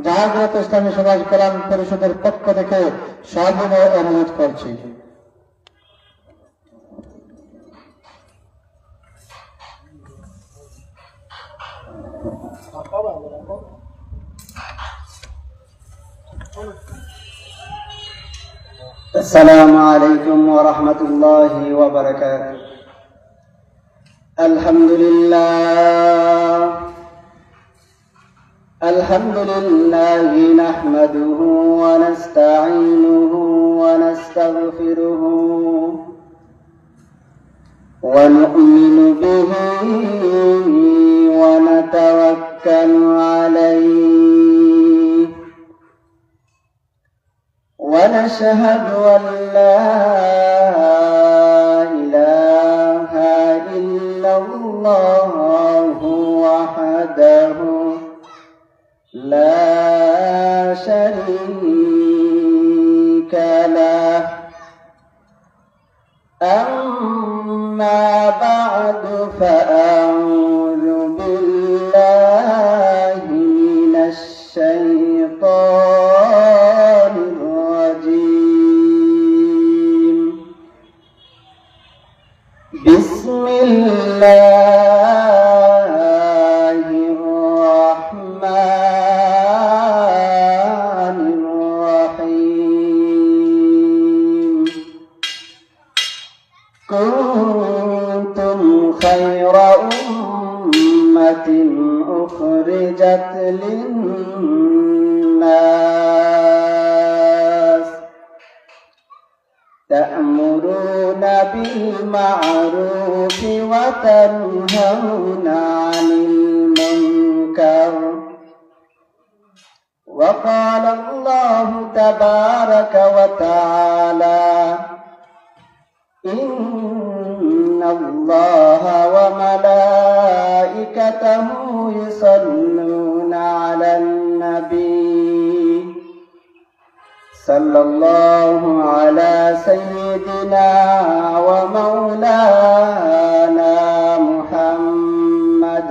জাহাঙ্গীরহাট ইসলামী সমাজ কল্যাণ পরিষদের পক্ষ থেকে সবিনয় অনুরোধ করছি। السلام عليكم ورحمة الله وبركاته. الحمد لله نحمده ونستعينه ونستغفره ونؤمن به ونتوكل عليه ونشهد أن لا إله إلا الله وحده لا شريك له. أما بعد فأعوذ بالله من الشيطان الرجيم. بسم الله الرحمن الرحيم. كنتم خير أمة أخرجت للناس تأمرون بالمعروف وتنهون عن المنكر. وقال الله تبارك وتعالى إن الله وملائكته يصلون على النبي صلى الله على سيدنا ومولانا محمد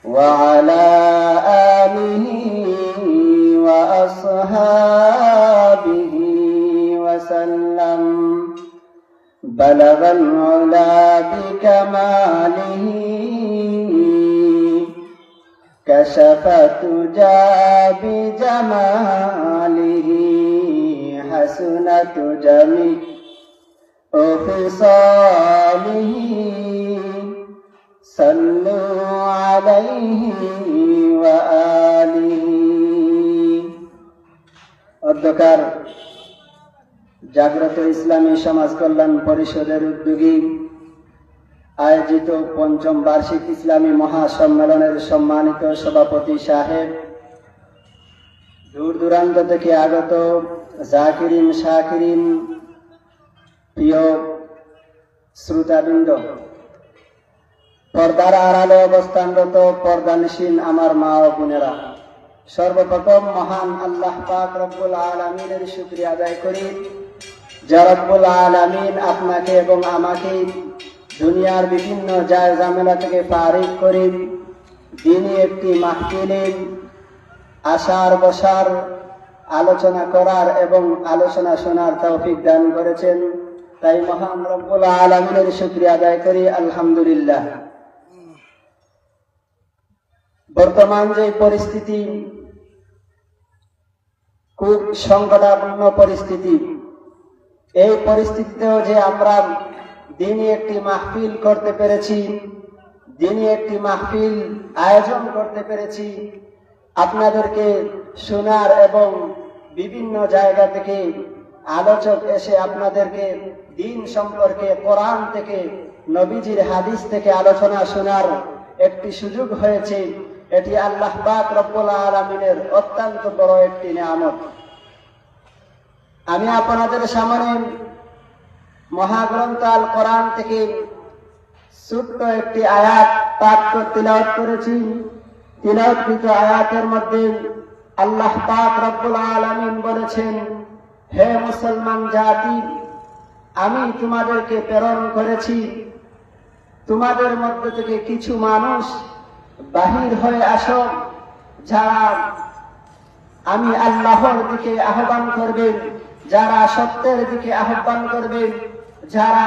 وعلى آله وأصحابه وسلم. بلغ العلا بكماله كشف الدجى بجماله حسنت جميع خصاله. صلوا عليه وآله. অধ্যকার জাগ্রত ইসলামী সমাজ কল্যাণ পরিষদের উদ্যোগী আয়োজিত পঞ্চম বার্ষিক ইসলামী মহাসম্মেলনের সম্মানিত সভাপতি সাহেব, দূর দূরান্ত থেকে আগত জাকিরিন শাকিরিন, প্রিয় শ্রোতাবৃন্দ, পর্দার আড়ালে অবস্থানরত পর্দানশীন আমার মা ও বোনেরা, সর্বপ্রথম মহান আল্লাহ পাক রব্বুল আলামিনের শুকরিয়া আদায় করি যা রব্বুল আলামিন আপনাকে এবং আমাকে দুনিয়ার বিভিন্ন জায় ঝামেলা থেকে ফারিগ করে দিনই একটি মাহফিলে আসার বসার, আলোচনা করার এবং আলোচনা শোনার তৌফিক দান করেছেন। তাই মহান রব্বুল আলামিনের শুকরিয়া আদায় করি, আলহামদুলিল্লাহ। বর্তমান যে পরিস্থিতি, খুব সংকটাপন্ন পরিস্থিতি, এই পরিস্থিতিতেও যে আমরা দিনই একটি মাহফিল করতে পেরেছি, দিনই একটি মাহফিল আয়োজন করতে পেরেছি, আপনাদেরকে শোনার এবং বিভিন্ন জায়গা থেকে আলোচক এসে আপনাদেরকে দিন সম্পর্কে কোরআন থেকে, নবীজির হাদিস থেকে আলোচনা শোনার একটি সুযোগ হয়েছে। এটি আল্লাহ পাক রব্বুল আলামিনের অত্যন্ত বড় একটি নিয়ামত। আমি আপনাদের সামনে মহাগ্রন্থ আল কোরআন থেকে ছোট্ট একটি আয়াত পাঠ করে তিলাওয়াত করেছি। তিলাওয়াতকৃত আয়াতের মধ্যে আল্লাহ পাক রব্বুল আলামিন বলেছেন, হে মুসলমান জাতি, আমি তোমাদেরকে প্রেরণ করেছি, তোমাদের মধ্যে থেকে কিছু মানুষ বাহির হয়ে আসো, যারা আমি আল্লাহর দিকে আহ্বান করবেন, যারা সত্যের দিকে আহ্বান করবেন, যারা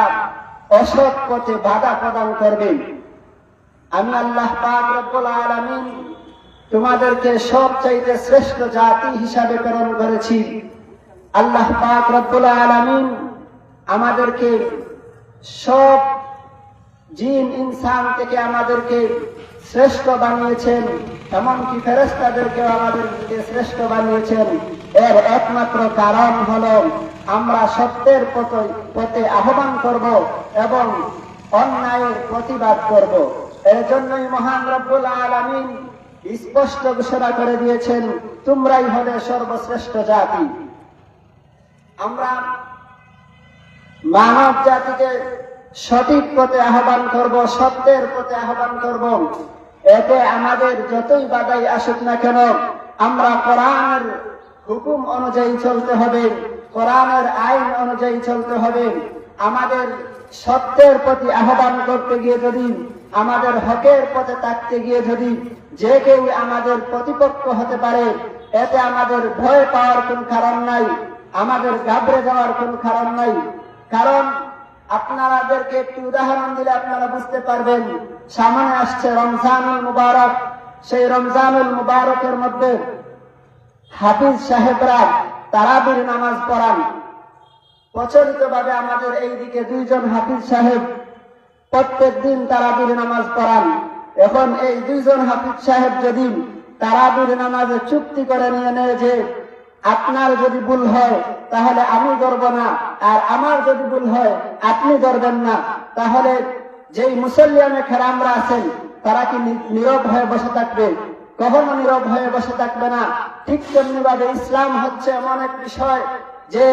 অসৎ পথে বাধা প্রদান করবেন। আমি আল্লাহ পাক রব্বুল আলামিন তোমাদেরকে সবচাইতে শ্রেষ্ঠ জাতি হিসাবে প্রেরণ করেছি। আল্লাহ পাক রব্বুল আলামিন আমাদেরকে সব জিন ইনসান থেকে আমাদেরকে শ্রেষ্ঠ বানিয়েছেন, এমনকি ফেরেশতাদেরকেও আমাদেরকে শ্রেষ্ঠ বানিয়েছেন। এর একমাত্র কারণ হলো আমরা সত্যের পথে আহ্বান করব এবং অন্যায়ের প্রতিবাদ করব। এর জন্যই মহান রব্বুল আলামিন স্পষ্ট ঘোষণা করে দিয়েছেন, তোমরাই হবে সর্বশ্রেষ্ঠ জাতি। আমরা মানব জাতিকে সঠিক পথে আহ্বান করব, সত্যের পথে আহ্বান করব। এতে আমাদের যতই বাধাই আসুক না কেন, আমরা কোরআনের হুকুম অনুযায়ী চলতে হবে, কোরআনের আইন অনুযায়ী চলতে হবে। আমাদের সত্যের প্রতি আহ্বান করতে গিয়ে যদি, আমাদের হকের পথে থাকতে গিয়ে যদি যে কেউ আমাদের প্রতিপক্ষ হতে পারে, এতে আমাদের ভয় পাওয়ার কোন কারণ নাই, আমাদের ঘাবড়ে যাওয়ার কোন কারণ নাই। কারণ আপনাদেরকে একটি উদাহরণ দিলে আপনারা বুঝতে পারবেন। সামনে আসছে রমজানুল মুবারক। সেই রমজানুল মুবারকের মধ্যে হাফিজ সাহেবরা তারাবির নামাজ পড়ান। প্রচলিত ভাবে আমাদের এই দিকে দুইজন হাফিজ সাহেব প্রত্যেক দিন তারাবির নামাজ পড়ান। এখন এই দুইজন হাফিজ সাহেব যদি তারাবির নামাজে চুক্তি করে নিয়ে নেয় যে আপনার যদি ভুল হয় তাহলে আমি ধরব না, আর আমার যদি ভুল হয় আপনি ধরবেন না, তাহলে যেই মুসল্লিয়ানে খেরামরা আছেন তারা কি নীরব হয়ে বসে থাকবে? কখনো নীরব হয়ে বসে থাকবে না। ঠিক তেমনি ভাবে ইসলাম হচ্ছে এমন এক বিষয় যে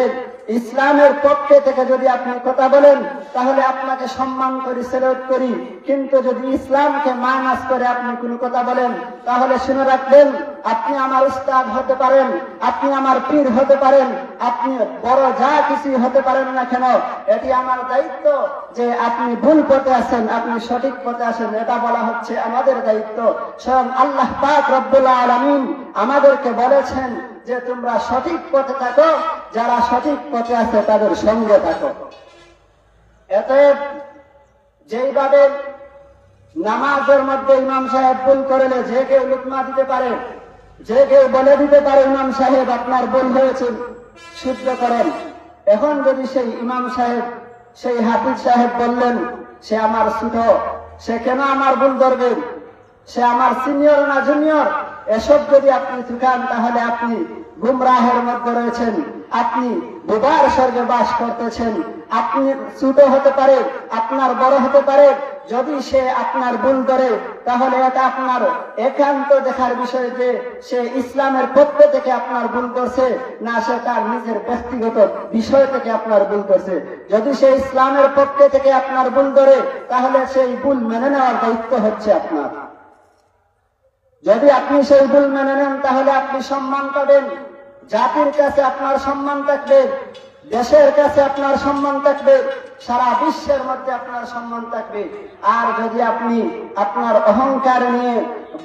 ইসলামের পক্ষে থেকে যদি আপনি কথা বলেন তাহলে আপনাকে সম্মান করি, সেলুট করি। কিন্তু যদি ইসলামকে মাইনাস করে আপনি কোনো কথা বলেন তাহলে শুনে রাখবেন, আপনি আমার উস্তাদ হতে পারেন, আপনি আমার পীর হতে পারেন, আপনি বড় যা কিছু হতে পারেন না কেন, এটি আমার দায়িত্ব যে আপনি ভুল পথে আছেন, আপনি সঠিক পথে আছেন, এটা বলা হচ্ছে আমাদের দায়িত্ব। স্বয়ং আল্লাহ পাক রব্বুল আলামিন আমাদেরকে বলেছেন যে তোমরা সঠিক পথে থাকো, যারা সঠিক পথে আছে তাদের সঙ্গে থাকো। এতে যেইভাবে নামাজের মধ্যে ইমাম সাহেব ভুল করলে যে কেউ লুকমা দিতে পারে, যে কেউ বলে দিতে পারে ইমাম সাহেব আপনার ভুল হয়েছে, শুদ্ধ করেন। এখন যদি সেই ইমাম সাহেব, সেই হাফিজ সাহেব বললেন সে আমার ছোট, সে কেন আমার ভুল ধরবে, সে আমার সিনিয়র না জুনিয়র, এসব যদি আপনি চুকান তাহলে আপনি গুমরাহের মধ্যে রয়েছেন, আপনি বোবার স্বর্গে বাস করতেছেন। আপনি ছোট হতে পারে, আপনার বড় হতে পারে, যদি সে আপনার ভুল ধরে তাহলে এটা আপনার একান্ত দেখার বিষয় যে সে ইসলামের পক্ষ থেকে আপনার ভুল করছে না সে তার নিজের ব্যক্তিগত বিষয় থেকে আপনার ভুল করছে। যদি সে ইসলামের পক্ষ থেকে আপনার ভুল ধরে তাহলে সেই ভুল মেনে নেওয়ার দায়িত্ব হচ্ছে আপনার। যদি আপনি সেই ভুল মেনে নেন তাহলে আপনি সম্মান পাবেন, জাতির কাছে আপনার সম্মান থাকবে, দেশের কাছে আপনার সম্মান থাকবে, সারা বিশ্বের মধ্যে আপনার সম্মান থাকবে। আর যদি আপনি আপনার অহংকার নিয়ে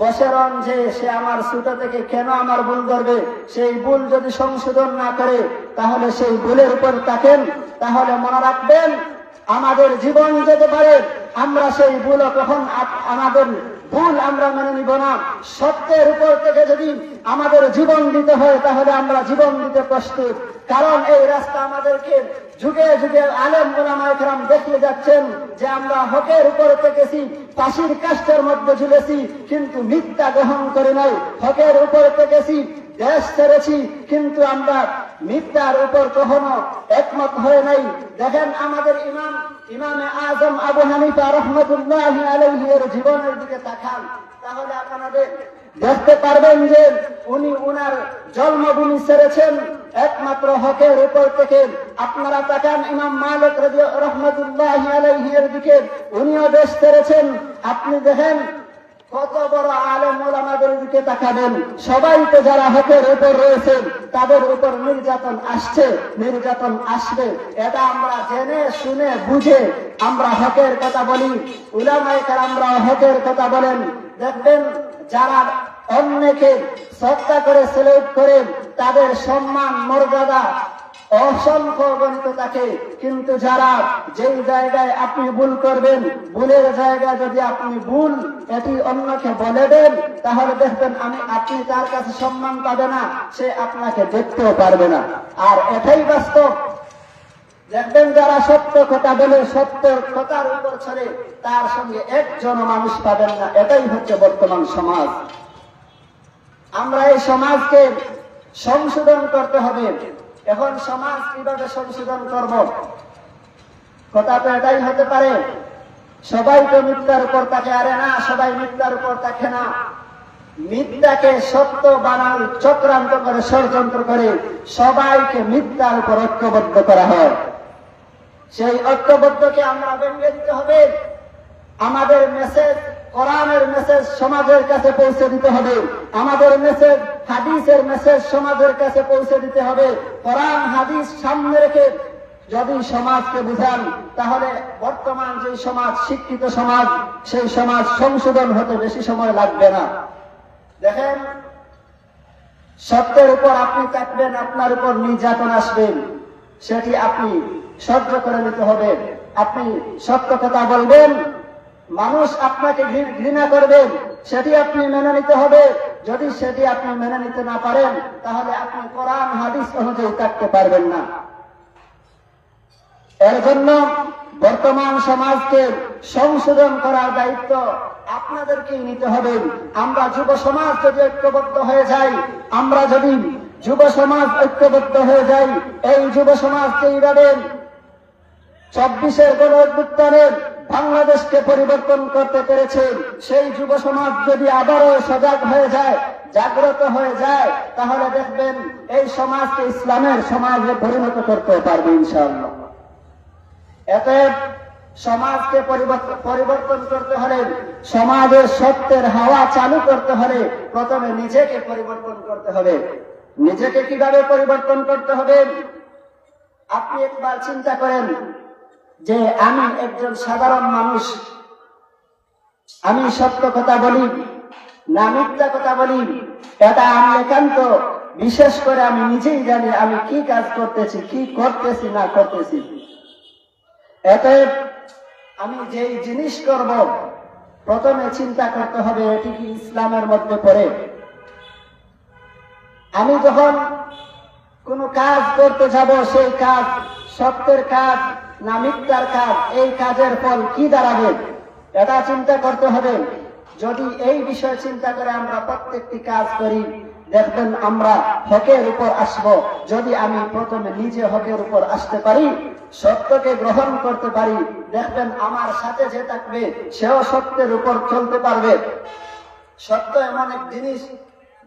বসে রন যে সে আমার ছোট থেকে কেন আমার ভুল ধরবে, সেই ভুল যদি সংশোধন না করে তাহলে সেই ভুলের উপর থাকেন, তাহলে মনে রাখবেন আমাদের জীবন যেতে পারে, আমরা সেই ভুল কখন আমাদের ভুল আমরা মেনে নিব না। সত্যের উপর থেকে যদি আমাদের জীবন দিতে হয় তাহলে আমরা জীবন দিতে প্রস্তুত। কারণ এই রাস্তা আমাদেরকে যুগে যুগে আলেম ওলামায়ে কেরাম দেখিয়ে যাচ্ছেন যে আমরা হকের উপর থেকেছি, ফাঁসির কাষ্ঠের মধ্যে ঝুলেছি কিন্তু মিথ্যা গ্রহণ করি নাই, হকের উপর থেকেছি, দেশ ছেড়েছি কিন্তু আমরা মিথ্যার উপর কখনো একমত হয়ে নাই। দেখেন আমাদের ইমামে আজম আবু হানিফা রাহমাতুল্লাহি আলাইহি এর জীবনের দিকে তাকান, তাহলে আপনাদের দেখতে পারবেন যে উনি উনার জন্মভূমি ছেড়েছেন একমাত্র হকের উপর থেকে। আপনারা তাকান ইমাম মালিক রাহমাতুল্লাহি আলাইহি এর দিকে, উনিও দেশ ছেড়েছেন। আপনি দেখেন কত বড় আলেম ওলামাদের দিকে তাকাবেন, সবাই তো যারা হকের উপর রয়েছেন তাদের উপর নির্যাতন আসছে, নির্যাতন আসবে। এটা আমরা জেনে শুনে বুঝে আমরা হকের কথা বলি, উলামায়ে কেরামরা হকের কথা বলেন। দেখবেন যারা অন্যকে শ্রদ্ধা করে সেলুট করে তাদের সম্মান মর্যাদা অসংখ্য গণিত থাকে, কিন্তু যারা যেই জায়গায় আপনি ভুল করবেন, ভুলের জায়গায় যদি আপনি ভুল এটি অন্যকে বলে দেন, তাহলে দেখবেন আপনি তার কাছে সম্মান পাবে না, সে আপনাকে দেখতেও পারবে না। আর এটাই বাস্তব। দেখবেন যারা সত্য কথা বলে, সত্য কথার উপর চলে, তার সঙ্গে একজন মানুষ পাবেন না। এটাই হচ্ছে বর্তমান সমাজ। আমরা এই সমাজকে সংশোধন করতে হবে। এখন সমাজ কিভাবে সংশোধন করব? কথা তো এটাই হতে পারে, সবাই তো মিথ্যার উপর থাকে। আরে না, সবাই মিথ্যার উপর থাকে না। মিথ্যাকে সত্য বানানোর চক্রান্ত করে, ষড়যন্ত্র করে সবাইকে মিথ্যার উপর ঐক্যবদ্ধ করা হয়। সেই ঐক্যবদ্ধকে আমরা ভেঙে দিতে হবে। আমাদের মেসেজ, কোরআনের মেসেজ সমাজের কাছে পৌঁছে দিতে হবে। আমাদের মেসেজ, হাদিসের মেসেজ সমাজের কাছে পৌঁছে দিতে হবে। কোরআন হাদিস সামনে রেখে যদি সমাজকে বুঝান, তাহলে বর্তমান যে সমাজ, শিক্ষিত সমাজ, সেই সমাজ সংশোধন হতে বেশি সময় লাগবে না। দেখেন, সত্যের উপর আপনি থাকবেন, আপনার উপর নির্যাতন আসবেন, সেটি আপনি সহ্য করে নিতে হবে। আপনি সত্য কথা বলবেন, মানুষ আপনাকে ঘৃণা করবেন, সেটি আপনি মেনে নিতে হবে। যদি সেটি আপনি মেনে নিতে না পারেন, তাহলে আপনি কোরআন হাদিস অনুযায়ী থাকতে পারবেন না। এর জন্য বর্তমান সমাজকে সংশোধন করার দায়িত্ব আপনাদেরকেই নিতে হবে। আমরা যুব সমাজ যদি ঐক্যবদ্ধ হয়ে যাই, আমরা যদি যুব সমাজ ঐক্যবদ্ধ হয়ে যাই, এই যুব সমাজকে এইভাবে 24-এর গণ-অভ্যুত্থানের বাংলাদেশকে পরিবর্তন করতে পেরেছে, সেই যুব সমাজ যদি আবারও সজাগ হয়ে যায়, জাগ্রত হয়ে যায়, তাহলে দেখবেন এই সমাজকে ইসলামের সমাজে পরিণত করতে পারবে ইনশাআল্লাহ। এতে সমাজকে পরিবর্তন করতে হলে, সমাজের সত্যের হাওয়া চালু করতে হলে প্রথমে নিজেকে পরিবর্তন করতে হবে। নিজেকে কিভাবে পরিবর্তন করতে হবে? আপনি একবার চিন্তা করেন যে আমি একজন সাধারণ মানুষ, আমি সত্য কথা বলি না মিথ্যা কথা বলি, এটা আমি একান্ত বিশেষ করে আমি নিজেই জানি আমি কি কাজ করতেছি, কি করতেছি না করতেছি। এতে আমি যেই জিনিস করব, প্রথমে চিন্তা করতে হবে এটি কি ইসলামের মধ্যে পড়ে। আমি যখন কোনো কাজ করতে যাব, সেই কাজ সত্যের কাজ না মিথ্যার কাজ, এই কাজের ফল কি দাঁড়াবে, এটা চিন্তা করতে হবে। যদি এই বিষয়ে চিন্তা করে আমরা প্রত্যেকটি কাজ করি, দেখবেন আমরা হকের উপর আসব। যদি আমি প্রথমে নিজে হকের উপর আসতে পারি, সত্যকে গ্রহণ করতে পারি, দেখবেন আমার সাথে যে থাকবে সেও সত্যের উপর চলতে পারবে। সত্য এমন এক জিনিস,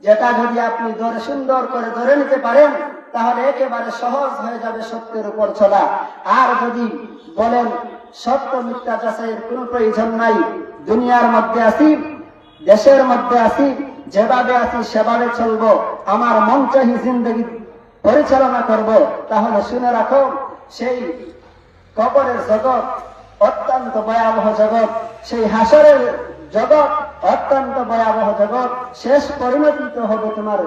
যেটা যদি আপনি সুন্দর করে ধরে নিতে পারেন, তাহলে একেবারে সহজ হয়ে যাবে সত্যের উপর চলা। আর যদি বলেন সত্য মিথ্যা যাচাইয়ের কোনো প্রয়োজন নাই, দুনিয়ার মধ্যে আছি, দেশের মধ্যে আছি, যেভাবে আছি সেভাবে চলবো, আমার মন চাহি জিন্দগি পরিচালনা করব, তাহলে শুনে রাখো সেই কবরের জগৎ অত্যন্ত ভয়াবহ জগৎ, সেই হাসরের জগৎ অত্যন্ত ভয়াবহ জগৎ। শেষ পরিণতিত হবে তোমার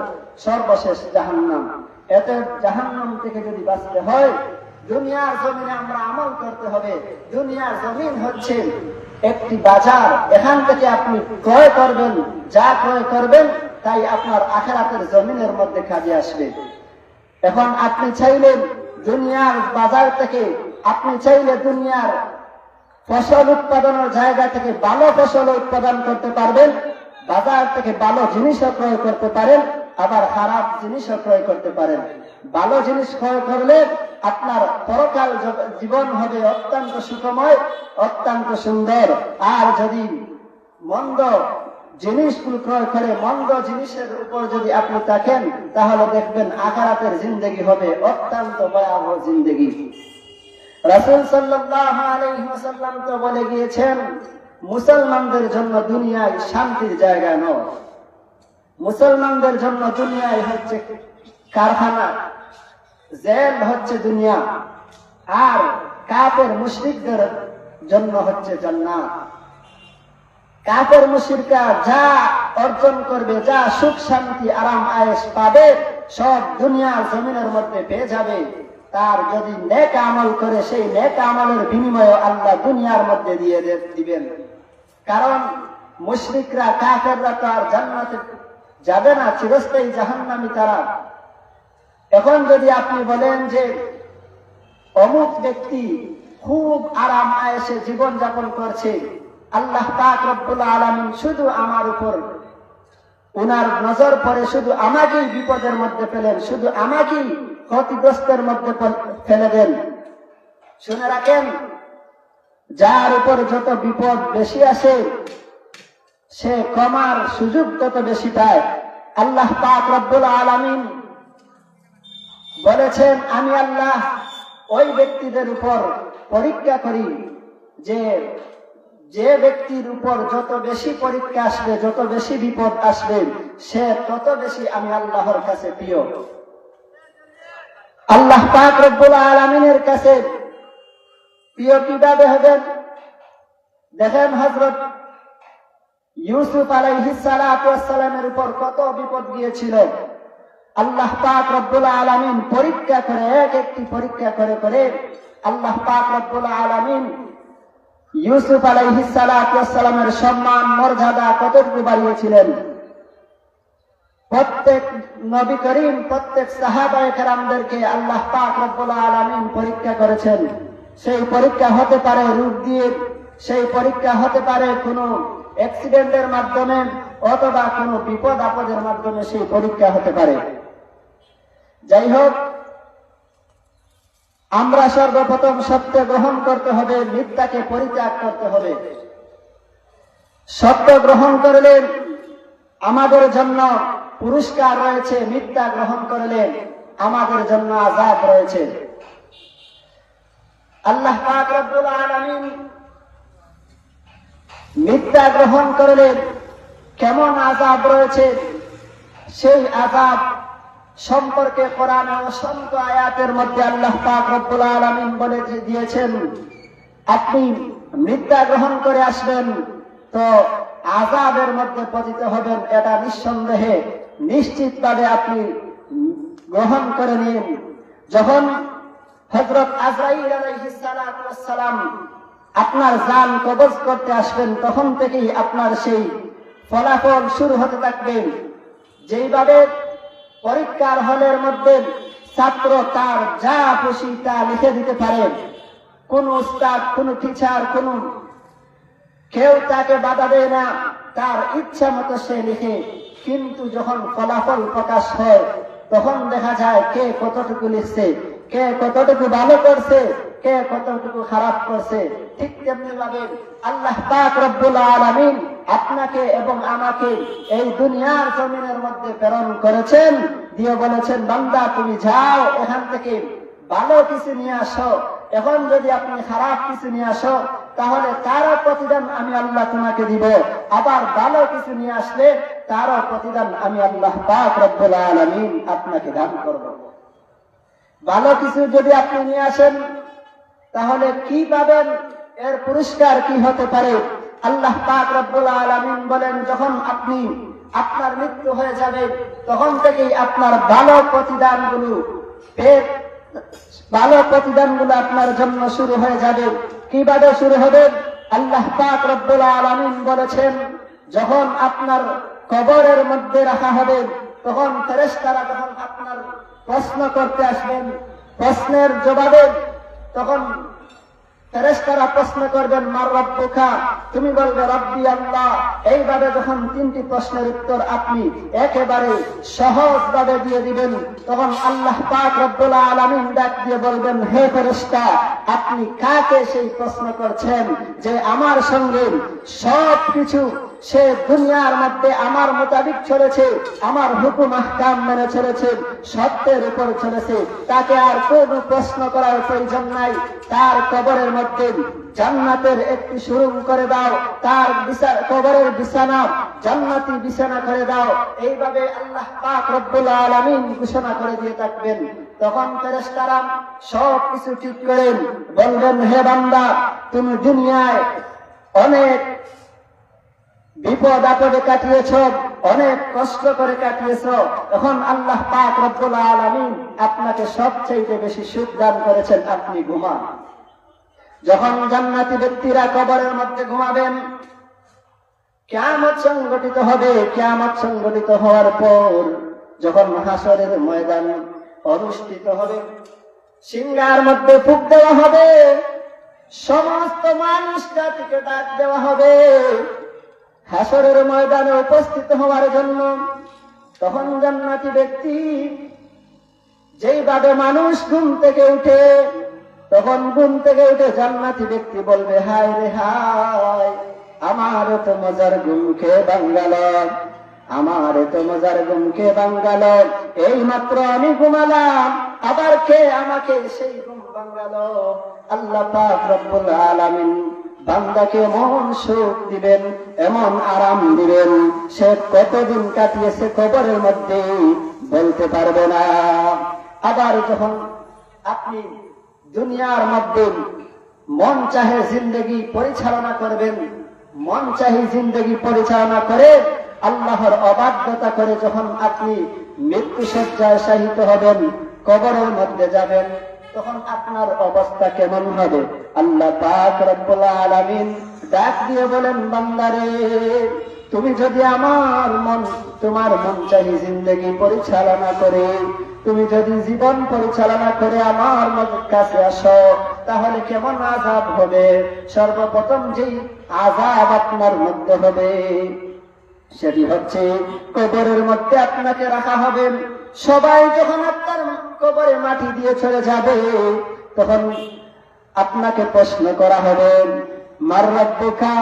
সর্বশেষ জাহান্নাম। এতে জাহান্নাম থেকে যদি বাঁচতে হয়, দুনিয়ার জমিনে আমরা আমল করতে হবে। দুনিয়ার জমিন হচ্ছে একটি বাজার, এখান থেকে আপনি ক্রয় করবেন, যা ক্রয় করবেন তাই আপনার আখিরাতের জমিনের মধ্যে কাজে আসবে। এখন আপনি চাইলেন দুনিয়ার বাজার থেকে, আপনি চাইলে দুনিয়ার ফসল উৎপাদনের জায়গা থেকে ভালো ফসল উৎপাদন করতে পারবেন, বাজার থেকে ভালো জিনিসও ক্রয় করতে পারেন, আবার খারাপ জিনিসও ক্রয় করতে পারেন। ভালো জিনিস ক্রয় করলে আপনার পরকাল জীবন হবে অত্যন্ত সুখময়, অত্যন্ত সুন্দর। আর যদি মন্দ জিনিসগুলো ক্রয় করে, মন্দ জিনিসের উপর যদি আপনি থাকেন, তাহলে দেখবেন আখিরাতের জিন্দেগি হবে অত্যন্ত ভয়াবহ জিন্দেগি। রাসূল সাল্লাল্লাহু আলাইহি ওয়াসাল্লাম তো বলে গিয়েছেন, মুসলমানদের জন্য দুনিয়ায় শান্তির জায়গা নয়। মুসলমানদের জন্য দুনিয়ায় হচ্ছে কারখানা, জেল হচ্ছে দুনিয়া, আর কাফের মুশরিকদের জন্য হচ্ছে জান্নাত। কাফের মুশরিকরা যা অর্জন করবে, যা সুখ শান্তি আরাম আয়েশ পাবে, সব দুনিয়ার জমিনের মধ্যে পেয়ে যাবে। তার যদি নেক আমল করে, সেই নেক আমলের বিনিময়ে আল্লাহ দুনিয়ার মধ্যে দিয়ে দিবেন। কারণ মুশরিকরা, কাফেররা তো আর জান্নাতে যাবে না, চিরস্থায়ী জাহান্নামী তারা। এখন যদি আপনি বলেন যে অমুক ব্যক্তি খুব আরাম আয়েশে জীবন যাপন করছে, আল্লাহ পাক রব্বুল আলামিন শুধু আমার উপর উনার নজর পড়ে, শুধু আমাকেই বিপদের মধ্যে ফেলেন, শুধু আমাকেই ক্ষতিগ্রস্তের মধ্যে ফেলে দেন। শুনে রাখেন, যার উপর যত বিপদ বেশি আসে, সে ক্ষমার সুযোগ তত বেশি পায়। আল্লাহ পাক রব্বুল আলামিন বলেছেন, আমি আল্লাহ ওই ব্যক্তিদের উপর পরীক্ষা করি যে ব্যক্তির উপর যত বেশি পরীক্ষা আসবে, যত বেশি বিপদ আসবে, সে তত বেশি আমি আল্লাহর কাছে প্রিয়। আল্লাহ পাক রব্বুল আলামিনের কাছে প্রিয় কিভাবে হবেন? দেখেন, হযরত ইউসুফ আলাইহিস সালাতু ওয়াস সালামের উপর কত বিপদ গিয়েছিল। আল্লাহ পাক রব্বুল আলামিন পরীক্ষা করে, এক একটি পরীক্ষা করে করে আল্লাহ পাক রব্বুল আলামিন ইউসুফ আলাইহিস সালাতু ওয়াস সালামের সম্মান মর্যাদা কতটুকু বাড়িয়েছিলেন। প্রত্যেক নবী করিম, প্রত্যেক সাহাবায়ে কেরামদেরকে আল্লাহ পাক রব্বুল আলামিন পরীক্ষা করেছেন। সেই পরীক্ষা হতে পারে রূপ দিয়ে, সেই পরীক্ষা হতে পারে কোনো অ্যাক্সিডেন্টের মাধ্যমে, অথবা কোনো বিপদ আপদের মাধ্যমে সেই পরীক্ষা হতে পারে। যাই হোক, আমরা সর্বপ্রথম সত্য গ্রহণ করতে হবে, মিথ্যাকে পরিত্যাগ করতে হবে। সত্য গ্রহণ করলে আমাদের জন্য পুরস্কার রয়েছে, মিথ্যা গ্রহণ করলে আমাদের জন্য আযাব রয়েছে। আল্লাহ পাক রব্বুল আলামিন মিথ্যা গ্রহণ করলে কেমন আযাব রয়েছে, সেই আযাব সম্পর্কে কোরআনে অসংখ্য আয়াতের মধ্যে আল্লাহ পাক রব্বুল আলামিন বলে দিয়েছেন, আপনি মিথ্যা গ্রহণ করে আসবেন তো আযাবের মধ্যে পতিত হবেন, এটা নিঃসন্দেহে নিশ্চিতভাবে আপনি গ্রহণ করে নিন। যখন হযরত আজরাইল আলাইহিস সালাতু ওয়াস সালাম আপনার জান কবজ করতে আসবেন, তখন থেকেই আপনার সেই ফলাফল শুরু হতে থাকবে। যেইভাবে পরীক্ষার হলের মধ্যে ছাত্র তার যা খুশি তা লিখে দিতে পারে, কোন উস্তাদ, কোন টিচার, কোন কেউ তাকে বাধা দেয় না, তার ইচ্ছা মতো সে লিখে। কিন্তু যখন ফলাফল প্রকাশ হয়, তখন দেখা যায় কে কতটুকু লিখছে, কে কতটুকু ভালো করছে, কে কতটুকু খারাপ করছে। ঠিক তেমনি ভাবে আল্লাহ পাক রব্বুল আলামিন আপনাকে এবং আমাকে এই দুনিয়ার জমিনের মধ্যে প্রেরণ করেছেন, দিয়ে বলেছেন, বান্দা তুমি যাও এখান থেকে ভালো কিছু নিয়ে আসো। এখন যদি আপনি খারাপ কিছু নিয়ে আসো, তাহলে তারও প্রতিদান আমি আল্লাহ তোমাকে দিব। আবার ভালো কিছু নিয়ে আসলে তারও প্রতিদান আমি আল্লাহ পাক রব্বুল আলামিন আপনাকে দান করব। ভালো কিছু যদি আপনি নিয়ে আসেন, তাহলে কি পাবেন, এর পুরস্কার কি হতে পারে? আল্লাহ পাক রব্বুল আলামিন বলেন, যখন আপনার মৃত্যু হয়ে যাবে, তখন থেকেই আপনার ভালো প্রতিদানগুলো আপনার জন্য শুরু হয়ে যাবে। কিভাবে শুরু হবে? আল্লাহ পাক রব্বুল আলামিন বলেছেন, যখন আপনার কবরের মধ্যে রাখা হবে, তখন ফেরেশতারা যখন আপনার প্রশ্ন করতে আসবেন, প্রশ্নের জবাবে তখন ফেরেশতারা প্রশ্ন করবেন, মার রব্বুকা, তুমি বলবে রব্বি আল্লাহ। এইভাবে যখন তিনটি প্রশ্নের উত্তর আপনি একেবারে সহজভাবে দিয়ে দিবেন, তখন আল্লাহ পাক রব্বুল আলামিন ডাক দিয়ে বলবেন, হে ফেরেশতা, আপনি কাকে সেই প্রশ্ন করছেন যে আমার সঙ্গে সবকিছু সে দুনিয়ার মধ্যে আমার মোতাবিক চলেছে, আমার হুকুম আহকাম মেনে চলেছে, সত্যের উপর চলেছে, তাকে আর কোনো প্রশ্ন করার প্রয়োজন নাই। তার কবরের মধ্যে জান্নাতের একটি সুরুম করে দাও, তার কবরের বিছানা জান্নাতি বিছানা করে দাও। এইভাবে আল্লাহ পাক রব্বুল আলামিন ঘোষণা করে দিয়ে থাকবেন। তখন ফেরেশতারা সব কিছু ঠিক করেন, বলবেন, হে বান্দা, তুমি দুনিয়ায় অনেক বিপদ আপদে কাটিয়েছ, অনেক কষ্ট করে কাটিয়েছ, এখন আল্লাহ পাক রব্বুল আলামিন আপনাকে সবচেয়ে বেশি সুখ দান করেছেন, আপনি ঘুমান। যখন জান্নাতি ব্যক্তিরা কবরের মধ্যে ঘুমাবেন, কিয়ামত সংগঠিত হবে। কিয়ামত সংগঠিত হওয়ার পর যখন হাসরের ময়দান অনুষ্ঠিত হবে, সিংহার মধ্যে ফুঁক দেওয়া হবে, সমস্ত মানুষ জাতিকে ডাক দেওয়া হবে হাসরের ময়দানে উপস্থিত হওয়ার জন্য। তখন জান্নাতি ব্যক্তি যেইভাবে মানুষ ঘুম থেকে উঠে, তখন ঘুম থেকে উঠে জান্নাতি ব্যক্তি বলবে, হায় রে হায়, আমার তো মজার ঘুম খেয়ে বাঙ্গাল, আমার তো মজার ঘুম খেয়ে বাঙ্গাল, এই মাত্র আমি ঘুমালাম, আবার কে আমাকে সেই ঘুম বাঙ্গাল। আল্লাহ পাক রব্বুল আলামিন বান্দাকে এমন সুখ দিবেন, এমন আরাম দিবেন, সে কতদিন কাটিয়েছে কবরের মধ্যে বলতে পারবে না। আবার যখন আপনি দুনিয়ার মধ্যে মন চাহে জিন্দগি পরিচালনা করবেন, মন চাহে জিন্দগি পরিচালনা করে আল্লাহর অবাধ্যতা করে যখন আপনি মৃত্যুসজ্জায় শায়িত হবেন, কবরের মধ্যে যাবেন, তখন আপনার অবস্থা কেমন হবে? আল্লাহ পাক রব্বুল আলামিন ডাক দিয়ে বলেন, বান্দারে, তুমি যদি তোমার মন চাহি জিন্দগি পরিচালনা করে, তুমি যদি জীবন পরিচালনা করে আমার কাছে আসো, তাহলে কেমন আযাব হবে? সর্বপ্রথম যেই আযাব আপনার মধ্যে হবে সেটি হচ্ছে, কবরের মধ্যে আপনাকে রাখা হবে। সবাই যখন আপনার কবরে মাটি দিয়ে চলে যাবে, তখন আপনাকে প্রশ্ন করা হবে, মার রাব্বুকা।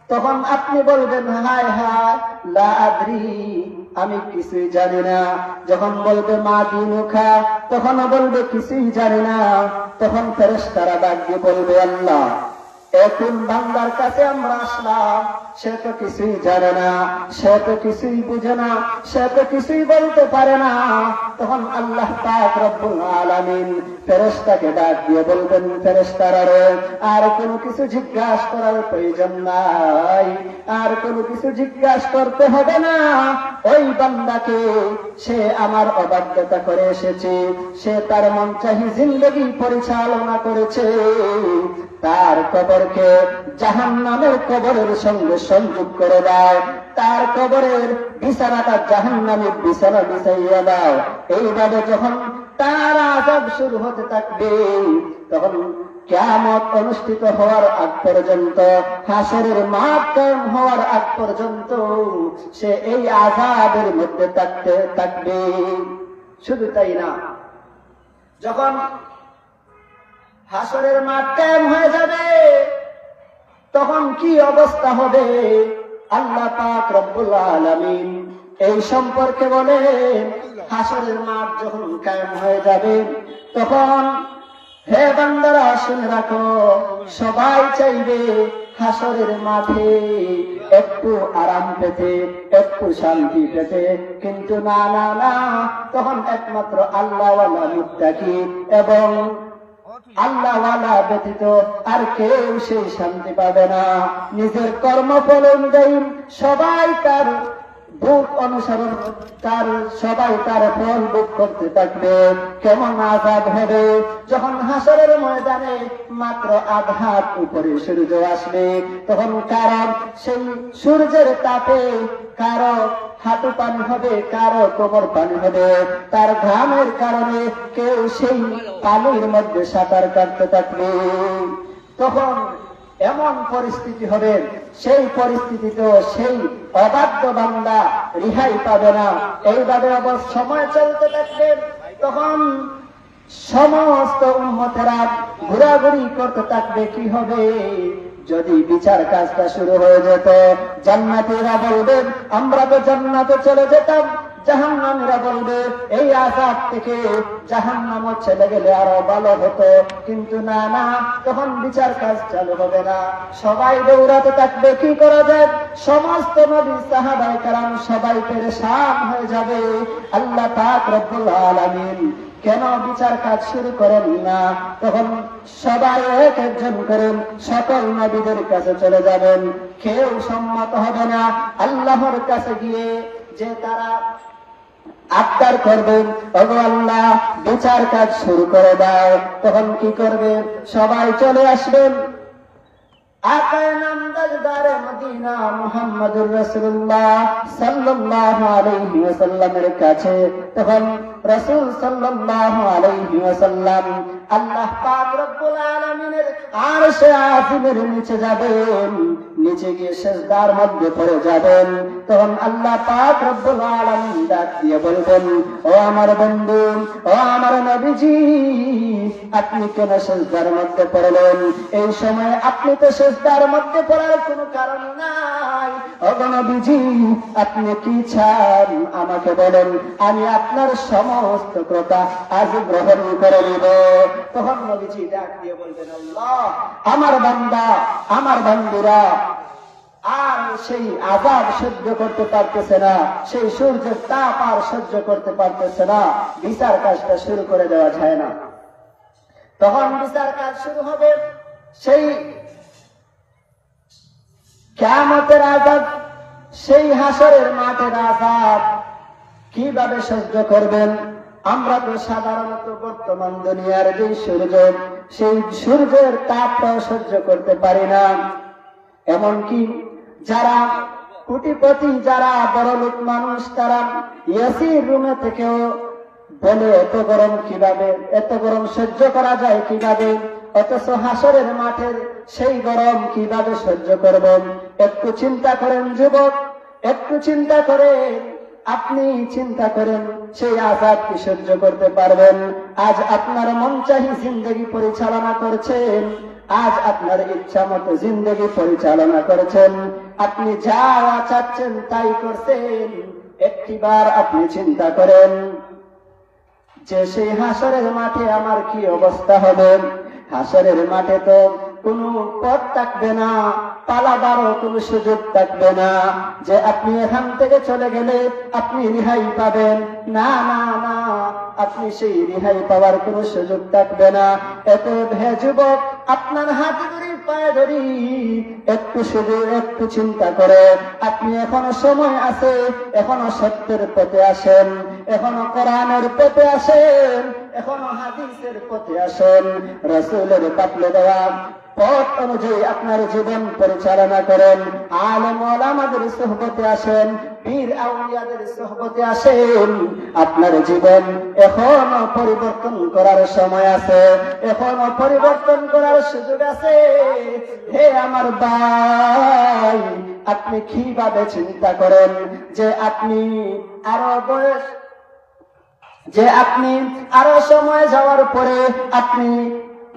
তখন আপনি বলবেন, হায় হায় লা আদরি, আমি কিছুই জানি না। যখন বলবে মা দিনুকা, তখন বলবে কিছুই জানি না। তখন ফেরেশতারা ডাক দিয়ে বলবে, আল্লাহ, এখন বান্দার কাছে আমরা আসলাম, সে তো কিছুই জানে না, সে তো কিছুই বুঝে না, সে তো কিছুই বলতে পারে না। তখন আল্লাহ পাক রব্বুল আলামিন ফেরেশতাকে ডাক দিয়ে বলবেন, ফেরেশতারা রে, আর কোনো কিছু জিজ্ঞাসা করার প্রয়োজন নাই, আর কোনো কিছু জিজ্ঞাসা করতে হবে না। ওই বান্দাকে, সে আমার অবাধ্যতা করে এসেছে, সে তার মন চাহি জিন্দগি পরিচালনা করেছে, তার কবরকে জাহান্নামের কবরের সঙ্গে সংযোগ করে দাও, তার কবরের বিছানাটা জাহান্নামের বিছানা বিছাইয়া দাও। এইভাবে যখন তার আযাব শুরু হতে থাকবে, তখন কিয়ামত অনুষ্ঠিত হওয়ার আগ পর্যন্ত, হাসরের মাঠ কায়েম হওয়ার আগ পর্যন্ত সে এই আযাবের মধ্যে থাকবে। শুধু তাই না, যখন হাসরের মাঠ কায়েম হয়ে যাবে, তখন কি অবস্থা হবে? আল্লাহ পাক রব্বুল আলামিন এই সম্পর্কে বলেন, হাসরের মাঠ যখন কায়েম হয়ে যাবে, তখন হে বান্দারা শুনে রাখো, সবাই চাইবে হাসরের মাঠে একটু আরাম পেতে, একটু শান্তি পেতে, কিন্তু না না না, তখন একমাত্র আল্লাহওয়ালা মুত্তাকি এবং আল্লাহওয়ালা ব্যতীত আর কেউ সেই শান্তি পাবে না। নিজের কর্মফল অনুযায়ী সবাই তার ভোগ অনুসরণ, সবাই তার ফল ভোগ করতে থাকবে। কেমন আযাব হবে যখন হাসরের ময়দানে মাত্র আধা হাত উপরে সূর্য আসবে, তখন কারণ সেই সূর্যের তাপে কারো হাঁটু পানি হবে, কারো কোমর পানি হবে, তার ঘামের কারণে কেউ সেই পানির মধ্যে সাঁতার কাটতে থাকবে। তখন এমন পরিস্থিতি হবে, সেই পরিস্থিতিতেও সেই অবাধ্য বান্দা রিহাই পাবে না। এইভাবে সময় চলতে থাকবে, তখন সমস্ত উম্মতেরা ঘোরাঘুরি করতে থাকবে। কি হবে? যদি বিচার কাজটা শুরু হয়ে যেত, জান্নাতীরা বলবে আমরা তো জান্নাতে চলে যেতাম, জাহান্নামীরা বলবে এই আযাব থেকে জাহান্নামে চলে গেলে আরো ভালো হতো, কিন্তু না না, তখন বিচার কাজ চালু হবে না। সবাই দৌড়াতে থাকবে, কি করা যায়? সমস্ত নবী সাহাবায়ে কেরাম সবাই পেরেশান হয়ে যাবে। আল্লাহ পাক রব্বুল আলামিন কেন বিচার কাজ শুরু করেন না? তখন সবাই এক একজন করেন সকল নবীদের কাছে চলে যাবেন, কেউ সম্মত হবে না। আল্লাহর কাছে গিয়ে যে তারা আবদার করবেন, ওগো আল্লাহ বিচার কাজ শুরু করে দাও, তখন কি করবে? সবাই চলে আসবেন আকায়ে নামদারে মদিনা মুহাম্মদুর রাসূলুল্লাহ সাল্লাল্লাহু আলাইহি ওয়াসাল্লামের কাছে। তখন রাসূল সাল্লাল্লাহু আলাইহি ওয়াসাল্লাম আল্লাহ পাক রব্বুল আলামিনের আরশে আজিমের নিচে যাবেন, নিচে গিয়ে সিজদার মধ্যে পড়ে যাবেন। তখন আল্লাহ পাক রব্বুল আলামিন ডাক দিয়ে বলবেন, ও আমার বন্ধু, ও আমার নবীজি, আপনি কেন সিজদার মধ্যে পড়লেন? এই সময় আপনি তো সিজদার মধ্যে পড়ার কোনো কারণ নাই। ও নবীজি, আপনি কি চান আমাকে বলেন, আমি আপনার সমস্ত কথা আজ গ্রহণ করে নিব। তখন নবীজি ডাক দিয়ে বলবেন, আল্লাহ, আমার বান্দা, আমার বান্দুরা আর সেই আযাব সহ্য করতে পারতেছে না, সেই সূর্যের তাপ আর সহ্য করতে পারতেছে না, বিচার কাজটা শুরু করে দেওয়া যায় না। তখন বিচার কাজ শুরু হবে। সেই কিয়ামতের আযাব, সেই হাসরের মাঠের আযাব কিভাবে সহ্য করবেন? আমরা তো সাধারণত বর্তমান দুনিয়ার যে সূর্য, সেই সূর্যের তাপটাও সহ্য করতে পারি না। এমনকি যারা কোটিপতি, যারা বড়লোক মানুষ, তারা এসির রুমে থেকেও বলে এত গরম কিভাবে, এত গরম সহ্য করা যায় কিভাবে? অথচ হাসরের মাঠের সেই গরম কিভাবে সহ্য করবেন? একটু চিন্তা করেন যুবক, একটু চিন্তা করেন, আপনি চিন্তা করেন সেই আযাব কি সহ্য করতে পারবেন? আজ আপনার মন চাহি জিন্দেগি পরিচালনা করছেন, আজ আপনার ইচ্ছা মতো জিন্দেগি পরিচালনা করেছেন, আপনি যা চাচ্ছেন তাই করছেন। একটিবার আপনি চিন্তা করেন যে সেই হাসরের মাঠে আমার কি অবস্থা হবে? হাসরের মাঠে তো কোনো পথ থাকবে না, পালাবারও কোনো সুযোগ থাকবে না যে আপনি এখান থেকে চলে গেলে আপনি রেহাই পাবেন। না না না, আপনি সেই রেহাই পাওয়ার কোনো সুযোগ থাকবে না। এত হে যুবক, আপনার হাতে ধরি, পায়ে ধরি, একটু শুধু একটু চিন্তা করে, আপনি এখনো সময় আছে, এখনো সত্যের পথে আসেন, এখনো কোরআনের পথে আসেন, এখনো হাদিসের পথে আসেন, রাসূলের পাতলে দেওয়া পথ অনুযায়ী আপনার জীবন পরিচালনা করেন, আলেম ওলামাদের সোহবতে আসেন, পীর আউলিয়াদের সোহবতে আসেন। আপনার জীবন এখনো পরিবর্তন করার সময় আছে, এখনো পরিবর্তন করার সুযোগ আছে। হে আমার ভাই, আপনি কিভাবে চিন্তা করেন যে আপনি আরো বয়স, যে আপনি আরো সময় যাওয়ার পরে আপনি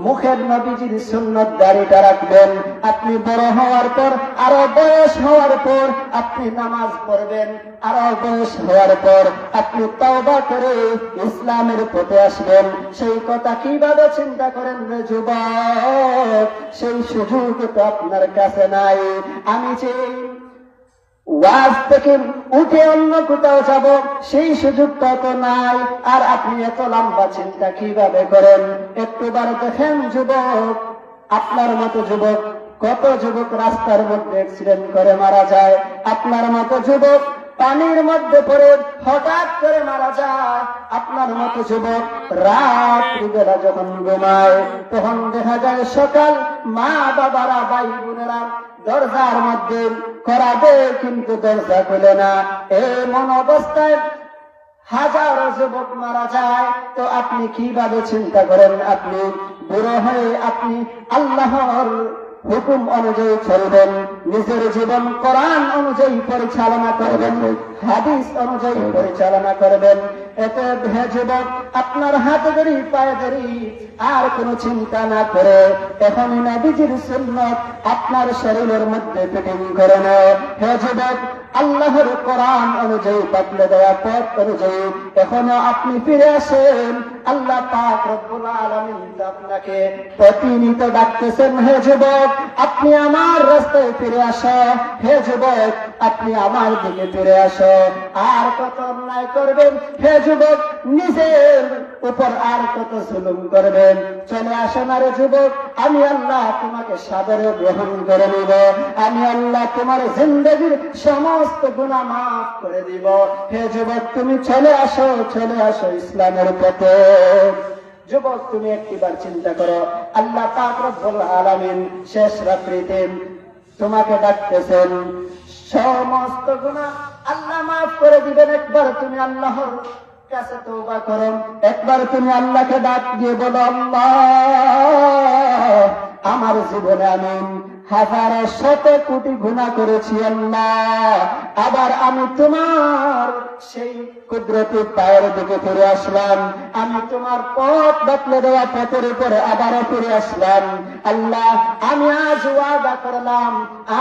মুখের নবীজির সুন্নত দাড়িটা রাখবেন, আপনি বড় হওয়ার পর, আরো বয়স হওয়ার পর আপনি নামাজ পড়বেন, আরো বয়স হওয়ার পর আপনি তওবা করে ইসলামের পথে আসবেন। সেই কথা কিভাবে চিন্তা করেন রে যুবক? সেই সুযোগ তো আপনার কাছে নাই। আমি যে ওয়াজ থেকে উঠে অন্য কোথাও যাব, সেই সুযোগটা তো নাই, আর আপনি এত লম্বা চিন্তা কিভাবে করেন? একটুবার দেখেন যুবক, আপনার মতো যুবক, কত যুবক রাস্তার মধ্যে অ্যাক্সিডেন্ট করে মারা যায়, আপনার মতো যুবক পানির মধ্যে পড়ে হঠাৎ করে মারা যায়, আপনার মতো যুবক রাত্রিবেলা যখন ঘুমায় তখন দেখা যায় সকাল মা বাবারা, ভাই বোনেরা দরজার মধ্যে করাবে কিন্তু দরজা খুলে না। এমন অবস্থায় হাজারো যুবক মারা যায়। তো আপনি কিভাবে চিন্তা করেন? আপনি বুড়ো হয়ে আপনি আল্লাহর হুকুম অনুযায়ী চলবেন, নিজের জীবন কোরআন অনুযায়ী পরিচালনা করবেন, হাদিস অনুযায়ী পরিচালনা করবেন। এতে অতএব হে যুবক, আপনার হাতে ধরি পায়ে ধরি আর কোনো চিন্তা না করে এখনই নবীজির সুন্নাত আপনার শরীরের মধ্যে ফিটিং করে নাও। হে যুবক, আল্লাহর কোরআন অনুযায়ী বাতলে দেওয়া পথ অনুযায়ী এখনো আপনি ফিরে আসেন। আল্লাহ পাক রব্বুল আলামিন আপনাকে প্রতিনিয়ত ডাকতেছেন, হে যুবক আপনি আমার রাস্তায় ফিরে আসো, হে যুবক আপনি আমার দিকে ফিরে আসো। আর কত অন্যায় করবেন হে যুবক, নিজের উপর আর কত জুলুম করবেন? চলে আসেন আরে যুবক, আমি আল্লাহ তোমাকে সাদরে গ্রহণ করে নিব, আমি আল্লাহ তোমার জিন্দগির সমস্ত গুনাহ মাফ করে দিব। হে যুবক তুমি চলে আসো ইসলামের পথে। যুবক তুমি একটিবার চিন্তা করো, আল্লাহ পাক রব্বুল আলামিন শেষ রাত্রিতে তোমাকে ডাকতেছেন, সমস্ত গুনাহ আল্লাহ মাফ করে দিবেন। একবার তুমি আল্লাহর কাছে তওবা করো, একবার তুমি আল্লাহকে ডাক দিয়ে বলো, আল্লাহ আমার জীবনে আমি হাজার শত কোটি গুনাহ করেছি আল্লাহ, আবার আমি তোমার সেই কুদরতি পায়ের দিকে ফিরে আসলাম, আমি তোমার পথ বাতলে দেওয়া পথের উপরে আবারও ফিরে আসলাম। আল্লাহ আমি আজ ওয়াদা করলাম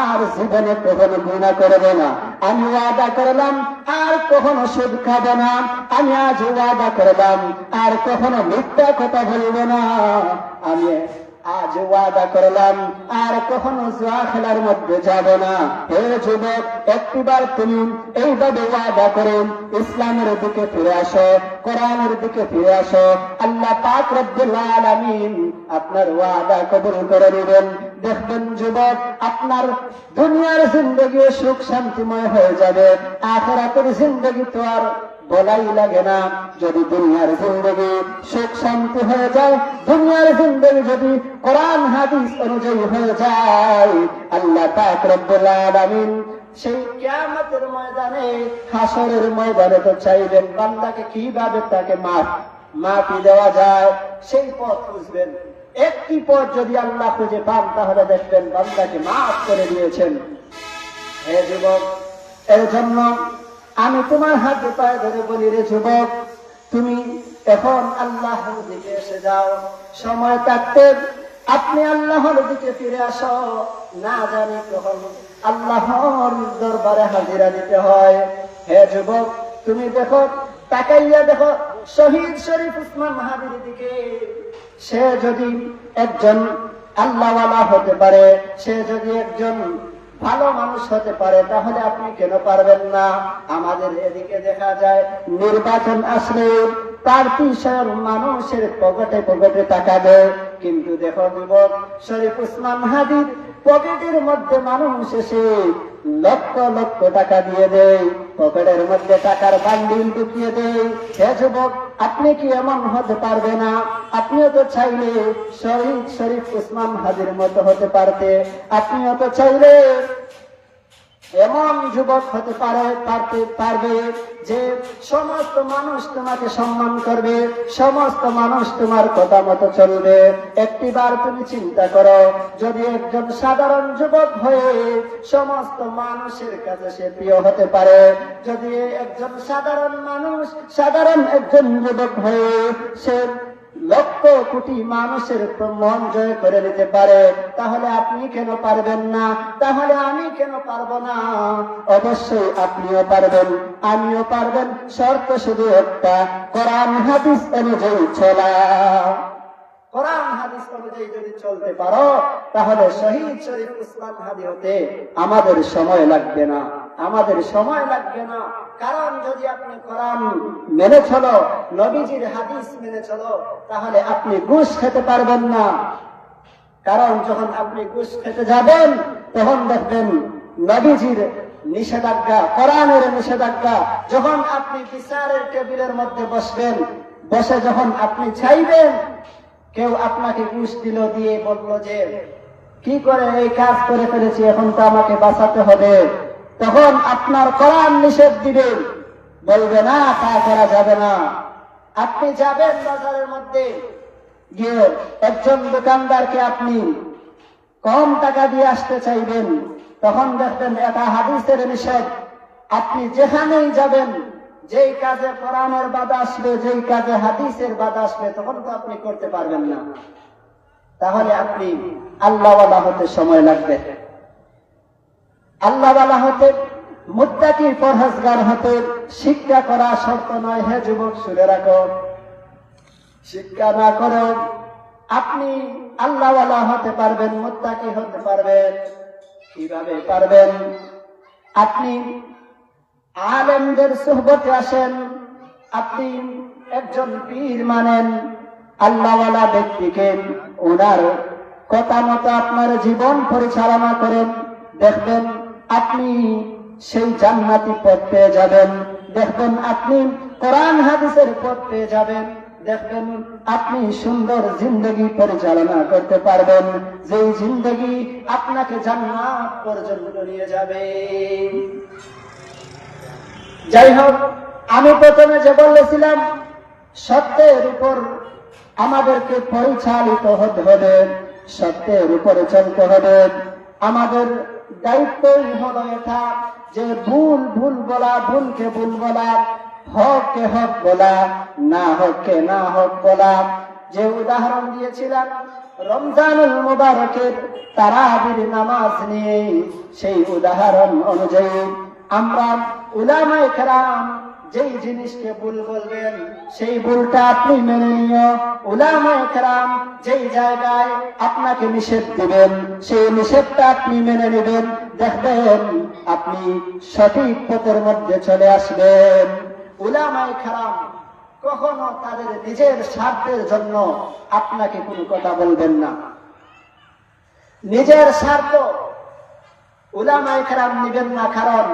আর জীবনে কখনো গুনাহ করব না, আমি ওয়াদা করলাম আর কখনো সুদ খাব না, আমি আজ ওয়াদা করলাম আর কখনো মিথ্যা কথা বলবো না, আমি আজ ওয়াদা করলাম আর কখনো জুয়া খেলার মধ্যে যাব না। হে যুবক একটিবার তুমি এইভাবে ওয়াদা করেন ইসলামের দিকে ফিরে আসো, কোরআনের দিকে ফিরে আসো, আল্লাহ পাক রব্বুল আলামিন আপনার ওয়াদা কবুল করে নেবেন। দেখবেন যুবক আপনার দুনিয়ার জিন্দগি সুখ শান্তিময় হয়ে যাবে, আখিরাতের জিন্দগি তো আর বলাই লাগে না। যদি দুনিয়ার জিন্দগি সুখ শান্তি হয়ে যায়, দুনিয়ার জিন্দগি যদি কোরআন হাদিস অনুযায়ী হয়ে যায়, আল্লাহ পাক রব্বুল আলামিন সেই কিয়ামতের ময়দানে, হাসরের ময়দানে তো চাইবেন বান্দাকে কিভাবে তাকে মাফি দেওয়া যায়, সেই পথ খুঁজবেন। একটি পথ যদি আল্লাহ খুঁজে পান তাহলে দেখবেন বান্দাকে মাফ করে দিয়েছেন। হে যুবক, এর জন্য আমি তোমার হাতে পায়ে ধরে বলি, রে যুবক তুমি এখন আল্লাহর দিকে এসে যাও, সময় থাকতে আপনি আল্লাহর দিকে ফিরে আসো, না জানি কখন আল্লাহর দরবারে হাজিরা দিতে হয়। হে যুবক তুমি দেখো, তাকাইয়া দেখো শহীদ শরীফ উসমান মাহাদির দিকে। সে যদি একজন আল্লাহওয়ালা হতে পারে, সে যদি একজন ভালো মানুষ হতে পারে, তাহলে আপনি কেন পারবেন না? আমাদের এদিকে দেখা যায় নির্বাচন আসলে প্রার্থী স্বয়ং মানুষের পকেটে পকেটে টাকা দেয়, কিন্তু দেখো যুবক শরীফ উসমান হাদির পকেটের মধ্যে মানুষ এসে লক্ষ লক্ষ টাকা দিয়ে দেয়, পকেটের মধ্যে টাকার বান্ডিল ঢুকিয়ে দেয়। হে যুবক আপনি কি এমন হতে পারবে না? আপনিও তো চাইলে শহীদ শরীফ উসমান হাদির মতো হতে পারতে, আপনিও তো চাইলে এমন যুবক হতে পারবে যে সমস্ত মানুষ তোমাকে সম্মান করবে, সমস্ত মানুষ তোমার কথা মতো চলবে। একটিবার তুমি চিন্তা করো, যদি একজন সাধারণ যুবক হয়ে সমস্ত মানুষের কাছে সে প্রিয় হতে পারে, যদি একজন সাধারণ মানুষ, সাধারণ একজন যুবক হয়ে সে লক্ষ কোটি মানুষের মন জয় করে নিতে পারে, তাহলে আপনি কেন পারবেন না? তাহলে আমি কেন পারবো না? অবশ্যই আপনিও পারবেন, আমিও পারবেন, শর্ত শুধু একটা, কোরআন হাদিস অনুযায়ী চলা। কোরআন হাদিস অনুযায়ী যদি চলতে পারো তাহলে শহীদ শরীফ উসমান হাদি হতে আমাদের সময় লাগবে না, আমাদের সময় লাগবে না। কারণ যদি আপনি কোরআন মেনে চলো, নবীজির হাদিস মেনে চলো, তাহলে আপনি ঘুষ খেতে পারবেন না। কারণ যখন আপনি ঘুষ খেতে যাবেন তখন দেখবেন নবীজির নিষেধাজ্ঞা, কোরআনের নিষেধাজ্ঞা। যখন আপনি বিচারের টেবিলের মধ্যে বসবেন, বসে যখন আপনি চাইবেন, কেউ আপনাকে ঘুষ দিল, দিয়ে বললো যে কি করে এই কাজ করে ফেলেছি, এখন তো আমাকে বাঁচাতে হবে, তখন আপনার কোরআন নিষেধ দিবেন, বলবে না তা করা যাবে না। আপনি যাবেন বাজারের মধ্যে গিয়ে একজন দোকানদারকে আপনি কম টাকা দিয়ে আসতে চাইবেন, তখন দেখবেন এটা হাদিসের নিষেধ। আপনি যেখানেই যাবেন যেই কাজে কোরআনের বাধা আসবে, যেই কাজে হাদিসের বাধা আসবে, তখন তো আপনি করতে পারবেন না। তাহলে আপনি আল্লাহওয়ালা হতে সময় লাগবে। আল্লাহওয়ালা হতে, মুত্তাকি পরহেজগার হতে শিক্ষা করা শর্ত নয়। হে যুবক, শুনে রাখো, শিক্ষা না করেও আপনি আল্লাহওয়ালা হতে পারবেন, মুত্তাকি হতে পারবেন। কিভাবে পারবেন? আপনি আলেমদের সুহবতে আসেন, আপনি একজন পীর মানেন, আল্লাহওয়ালা ব্যক্তিকে ওনার কথা মতো আপনার জীবন পরিচালনা করেন, দেখবেন আপনি সেই জান্নাতি পথ পেয়ে যাবেন। দেখবেন আপনি কোরআন হাদিসের পথ পেয়ে যাবেন। দেখবেন আপনি সুন্দর জিন্দগি পরিচালনা করতে পারবেন, যেই জিন্দগি আপনাকে জান্নাত পর্যন্ত নিয়ে যাবে। যাই হোক, আমি প্রথমে যে বলেছিলাম, সত্যের উপর আমাদেরকে পরিচালিত হতে হবে, সত্যের উপরে চলতে হবে। আমাদের দায়িত্বই হলো এটা যে ভুল ভুল বলা, ভুলকে ভুল বলা, হককে হক বলা, না হককে না হক বলা। যে উদাহরণ দিয়েছিলাম রমজানুল মুবারকের তারাবির নামাজ নিয়ে, সেই উদাহরণ অনুযায়ী আমরা উলামায়ে কেরাম যেই জিনিসকে ভুল বলবেন, সেই ভুলটা আপনি মেনে নিও। উলামায়ে কেরাম যেই জায়গায় আপনাকে নিষেধ দিবেন, সেই নিষেধটা আপনি মেনে নেবেন। দেখবেন আপনি সঠিক পথের মধ্যে চলে আসবেন। উলামায়ে কেরাম কখনো তাদের নিজের স্বার্থের জন্য আপনাকে কোনো কথা বলবেন না। নিজের স্বার্থ উলামায়ে কেরাম নিবেন না, কারণ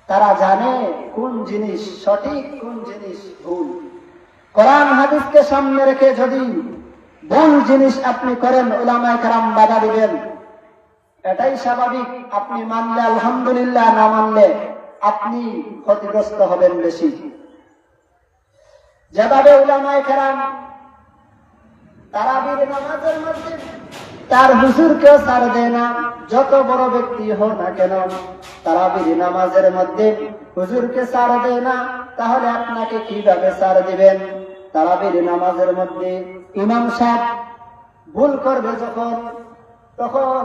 তারা জানে কোন জিনিস সঠিক, কোন জিনিস ভুল। কোরআন হাদিসকে সামনে রেখে যদি ভুল জিনিস আপনি করেন, উলামায়ে কেরাম বাধা দিবেন। এটাই স্বাভাবিক। আপনি মানলে আলহামদুলিল্লাহ, না মানলে আপনি ক্ষতিগ্রস্ত হবেন বেশি। যেভাবে উলামায়ে কেরাম তারাবির নামাজের মধ্যে তার হুজুরকেও ছাড় দেয় না, যত বড় ব্যক্তি হোক না কেন, তারাবির নামাজের মধ্যে হুজুরকে ছাড় দেয় না, তাহলে আপনাকে কিভাবে ছাড় দিবেন? তারাবির নামাজের মধ্যে ইমাম সাহেব ভুল করবে যখন, তখন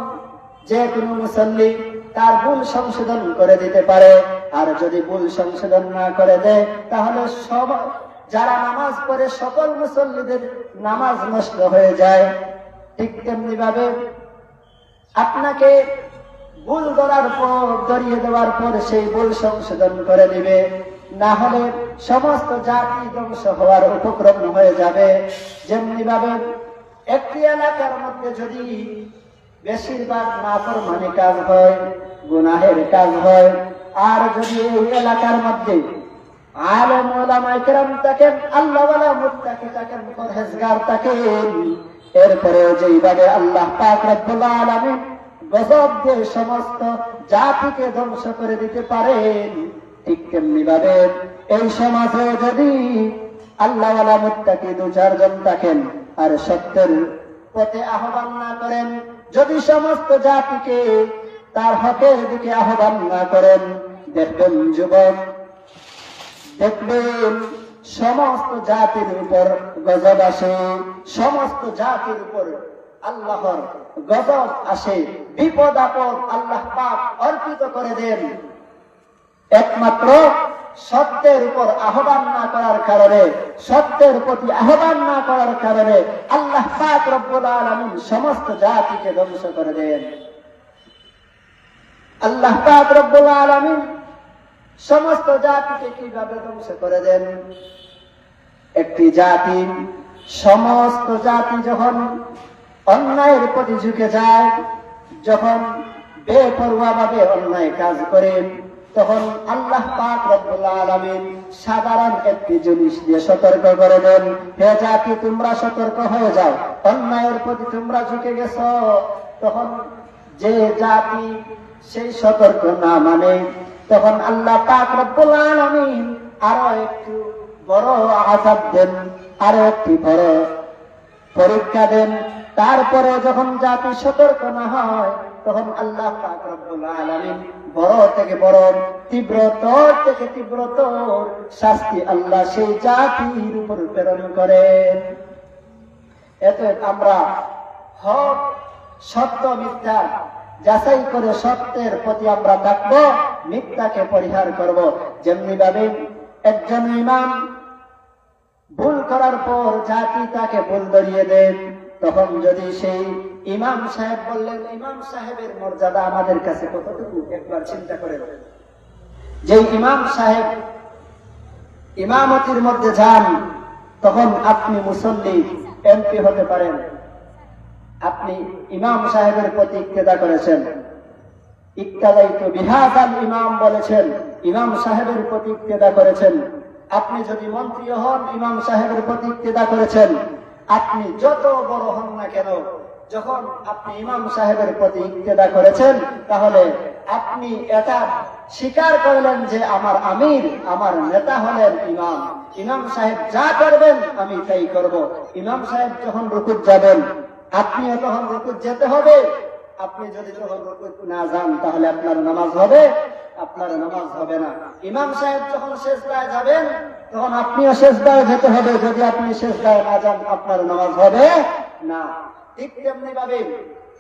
যে কোনো মুসল্লি তার ভুল সংশোধন করে দিতে পারে। আর যদি ভুল সংশোধন না করে দেয়, তাহলে সব যারা নামাজ পড়ে সকল মুসল্লিদের নামাজ নষ্ট হয়ে যায়। ঠিক তেমনি ভাবে আপনাকে ভুল ধরার পর, ধরিয়ে দেওয়ার পর সেই ভুল সংশোধন করে দিবে, না হলে সমস্ত জাতি ধ্বংস হওয়ার উপক্রম হয়ে যাবে। যেমনি ভাবে একটি এলাকার মধ্যে যদি বেশিরভাগ নাফরমানি কাজ হয়, গুনাহের কাজ হয়, আর যদি এই এলাকার মধ্যে আলেম ওলামায়ে কেরাম থাকেন, আল্লাহওয়ালা মুত্তাকি থাকেন, পরহেজগার থাকেন, এরপরেও যেইভাবে আল্লাহ পাক রব্বুল আলামিন গজব দিয়ে সমস্ত জাতিকে ধ্বংস করে দিতে পারেন, ঠিক তেমনি ভাবে এই সমাজে যদি আল্লাহওয়ালা মুত্তাকি দু চারজন থাকেন আর সত্যের পথে আহ্বান না করেন, যদি সমস্ত জাতিকে তার হকের দিকে আহ্বান না করেন, দেখবেন যুবক, দেখবেন সমস্ত জাতির উপর গজব আসে, সমস্ত জাতির উপর আল্লাহর গজব আসে, বিপদ আপদ আল্লাহ পাক অর্পিত করে দেন। একমাত্র সত্যের উপর আহ্বান না করার কারণে, সত্যের প্রতি আহ্বান না করার কারণে আল্লাহ পাক রব্বুল আলামিন সমস্ত জাতিকে ধ্বংস করে দেন। আল্লাহ পাক রব্বুল আলামিন সমস্ত জাতিকে কিভাবে ধ্বংস করে দেন? একটি জাতি, সমস্ত জাতি যখন অন্যায়ের প্রতি ঝুঁকে যায়, যখন বেপরোয়া ভাবে অন্যায় কাজ করে, তখন আল্লাহ পাক রব্বুল আলামিন সাধারণ একটি জিনিস দিয়ে সতর্ক করে দেন, হে জাতি, তোমরা সতর্ক হয়ে যাও, অন্যায়ের প্রতি তোমরা ঝুঁকে গেছ। তখন যে জাতি সেই সতর্ক না মানে, তখন আল্লাহ পাক রব্বুল আলামিন আরো একটু বড় আযাব দেন, আরো একটি বড় পরীক্ষা দেন। তারপরে যখন জাতি সতর্ক না হয় তখন আল্লাহ পাক রব্বুল আলামিন বড় থেকে বড়, তীব্রতর থেকে তীব্রতর শাস্তি আল্লাহ সেই জাতির উপর প্রেরণ করেন। এত আমরা হক সত্য মিথ্যা যাচাই করে সত্যের প্রতি আমরা থাকবো, মিথ্যাকে পরিহার করব। যেমনি ভাবে একজন ইমাম ভুল করার পর জাতি তাকে ভুল ধরিয়ে দেন, তখন যদি সেই ইমাম সাহেব বললেন, ইমাম সাহেবের মর্যাদা আমাদের কাছে কতটুকু একবার চিন্তা করে। যে ইমাম সাহেব ইমামতির মধ্যে যান, তখন আপনি মুসল্লি এমপি হতে পারেন, আপনি ইমাম সাহেবের প্রতি ইক্তেদা করেছেন, ইক্তাদাইতু বিহাদাল ইমাম বলেছেন, ইমাম সাহেবের প্রতি ইক্তেদা করেছেন। আপনি যদি মন্ত্রী হন, ইমাম সাহেবের প্রতি ইক্তেদা করেছেন। আপনি যত বড় হন না কেন, যখন আপনি ইমাম সাহেবের প্রতি ইক্তেদা করেছেন, তাহলে আপনি এটা স্বীকার করলেন যে আমার আমির, আমার নেতা হলেন ইমাম। ইমাম সাহেব যা করবেন আমি তাই করব। ইমাম সাহেব যখন রুকুত যাবেন, আপনিও তখন রুকুত যেতে হবে। আপনি যদি তখন রুকুত না যান, তাহলে আপনার নামাজ হবে? আপনার নামাজ হবে না। ইমাম সাহেব যখন সিজদায় যাবেন, তখন আপনিও সিজদায় যেতে হবে। যদি আপনি সিজদায় না যান, আপনার নামাজ হবে না। ঠিক তেমনি ভাবে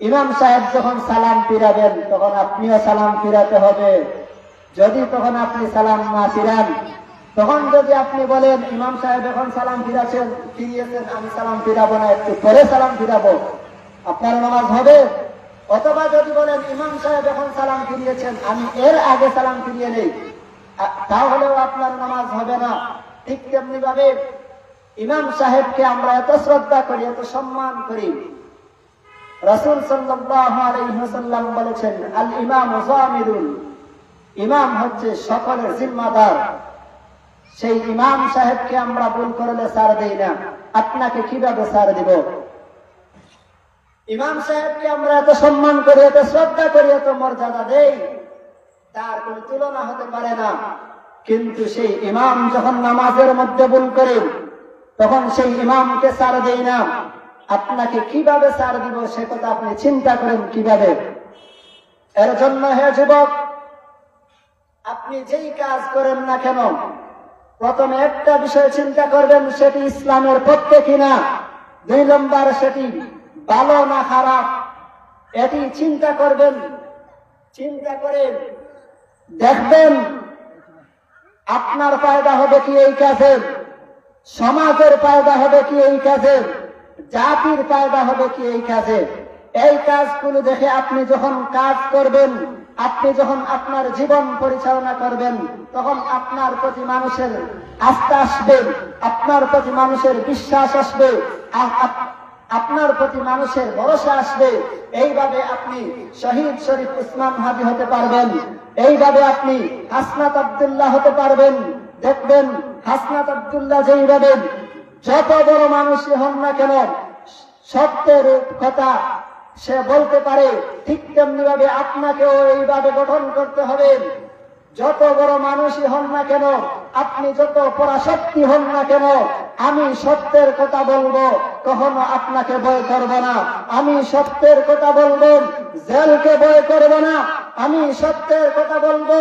ইমাম সাহেব যখন সালাম ফিরাবেন, তখন আপনিও সালাম ফিরাতে হবে। যদি তখন আপনি সালাম না ফিরান, তখন যদি আপনি বলেন ইমাম সাহেব এখন সালাম ফিরিয়েছেন, আমি সালাম ফিরাবো না, একটু পরে সালাম ফিরাবো, আপনার নামাজ হবে? অথবা যদি বলেন ইমাম সাহেব এখন সালাম ফিরিয়েছেন, আমি এর আগে সালাম ফিরিয়ে নেই, তাহলেও আপনার নামাজ হবে না। ঠিক তেমনি ভাবে ইমাম সাহেবকে আমরা এত শ্রদ্ধা করি, এত সম্মান করি। রাসূল সাল্লাল্লাহু আলাইহি ওয়াসাল্লাম বলেছেন, আল ইমামু যামিরুন, ইমাম হচ্ছে সকলের জিম্মাদার। সেই ইমাম সাহেবকে আমরা ভুল করলে ছাড় দেই না, আপনাকে কিভাবে ছাড় দিব? ইমাম সাহেবকে আমরা এত সম্মান করি, এত শ্রদ্ধা করি, এত মর্যাদা দেই, তার কোন তুলনা হতে পারে না। কিন্তু সেই ইমাম যখন নামাজের মধ্যে ভুল করে, তখন সেই ইমামকে ছাড় দেই না। আপনাকে কিভাবে ছাড় দিব সে কথা আপনি চিন্তা করেন কিভাবে। এর জন্য হে যুবক, আপনি যেই কাজ করেন না কেন, প্রথমে একটা বিষয় চিন্তা করবেন, সেটি ইসলামের পক্ষে কিনা। 2 নম্বর, সেটি ভালো না খারাপ, এটি চিন্তা করবেন। চিন্তা করে দেখবেন আপনার ফায়দা হবে কি এই কাজের, সমাজের ফায়দা হবে কি এই কাজের, জাতির ফায়দা হবে কি এই কাজে। এই কাজগুলো দেখে আপনি যখন কাজ করবেন, আপনি যখন আপনার জীবন পরিচালনা করবেন, তখন আপনার প্রতি মানুষের আস্থা আসবে, আপনার প্রতি মানুষের বিশ্বাস আসবে, আপনার প্রতি মানুষের ভরসা আসবে। এইভাবে আপনি শহীদ শরীফ উসমান হাদি হতে পারবেন, এইভাবে আপনি হাসনাত আব্দুল্লাহ হতে পারবেন। দেখবেন হাসনাত আব্দুল্লাহ যেইভাবে যত বড় মানুষই হন না কেন সত্যের কথা সে বলতে পারে, ঠিক তেমনি ভাবে আপনাকেও এইভাবে গঠন করতে হবে। যত বড় মানুষই হন না কেন, আপনি যত পরাশক্তি হন না কেন, আমি সত্যের কথা বলবো, কখনো আপনাকে ভয় করব না। আমি সত্যের কথা বলবো, জেলকে ভয় করব না। আমি সত্যের কথা বলবো,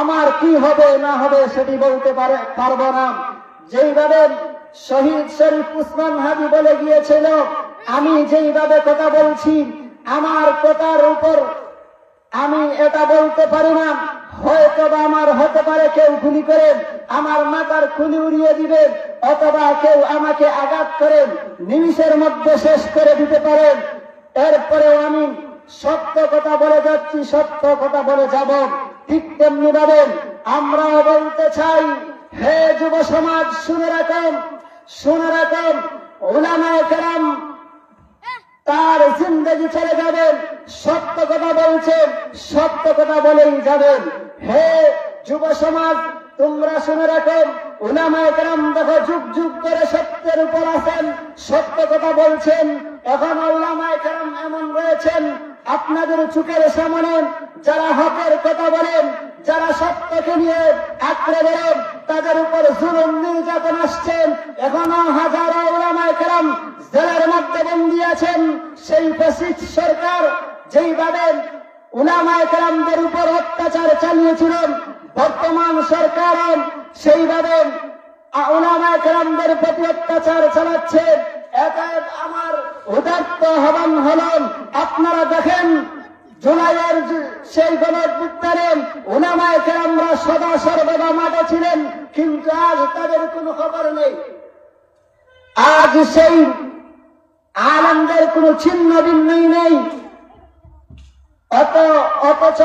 আমার কি হবে না হবে সেটি বলতে পারবো না। যেইভাবে শহীদ শরীফ উসমান হাদি বলে গিয়েছিল, আমি যেইভাবে কথা বলছি, আমার কথার উপর আমি এটা বলতে পারি না, হয়তো বা আমার হতে পারে কেউ গুলি করে আমার মাথার খুলি উড়িয়ে দিবে, অথবা কেউ আমাকে আঘাত করে নিমিষের মধ্যে শেষ করে দিতে পারে। এরপরেও আমি সত্য কথা বলে যাচ্ছি, সত্য কথা বলে যাব। ঠিক তেমনি ভাবে আমরাও বলতে চাই, হে যুব সমাজ, শুনে রাখুন, শুনে রাখুন, উলামায়ে কেরাম তার জিন্দেগি ছেড়ে যাবেন, সত্য কথা বলছেন, সত্য কথা বলেই যাবেন। হে যুব সমাজ, তোমরা শুনে রাখো, উলামায়ে কেরাম দেখো যুগ যুগ করে সত্যের উপর আছেন, সত্য কথা বলছেন। এখন উলামায়ে কেরাম এমন রয়েছেন আপনাদের চোখের সামনে, যারা হকের কথা বলেন, যারা সত্যকে নিয়ে আঁকড়ে ধরেন, তাদের উপর জুলুম নির্যাতন আসছেন। এখনো হাজারো উলামায়ে কেরাম জেলের মধ্যে বন্দী আছেন, সেই ফ্যাসিস্ট সরকার যেইভাবে উলামায়ে কেরামদের উপর অত্যাচার চালিয়েছিলেন, বর্তমান সরকারও সেইভাবে উলামায়ে কেরামদের প্রতি অত্যাচার চালাচ্ছে। এতে আমার উদাত্ত আহ্বান হলো, আপনারা দেখেন জুলাইয়ের সেই গণঅভ্যুত্থানে উলামায়ে কেরামরা সদা সর্বদা মাঠে ছিলেন, কিন্তু আজ তাদের কোনো খবর নেই। আজ সেই আলেমদের কোনো ছিন্ন ভিন্নই নেই। অথচ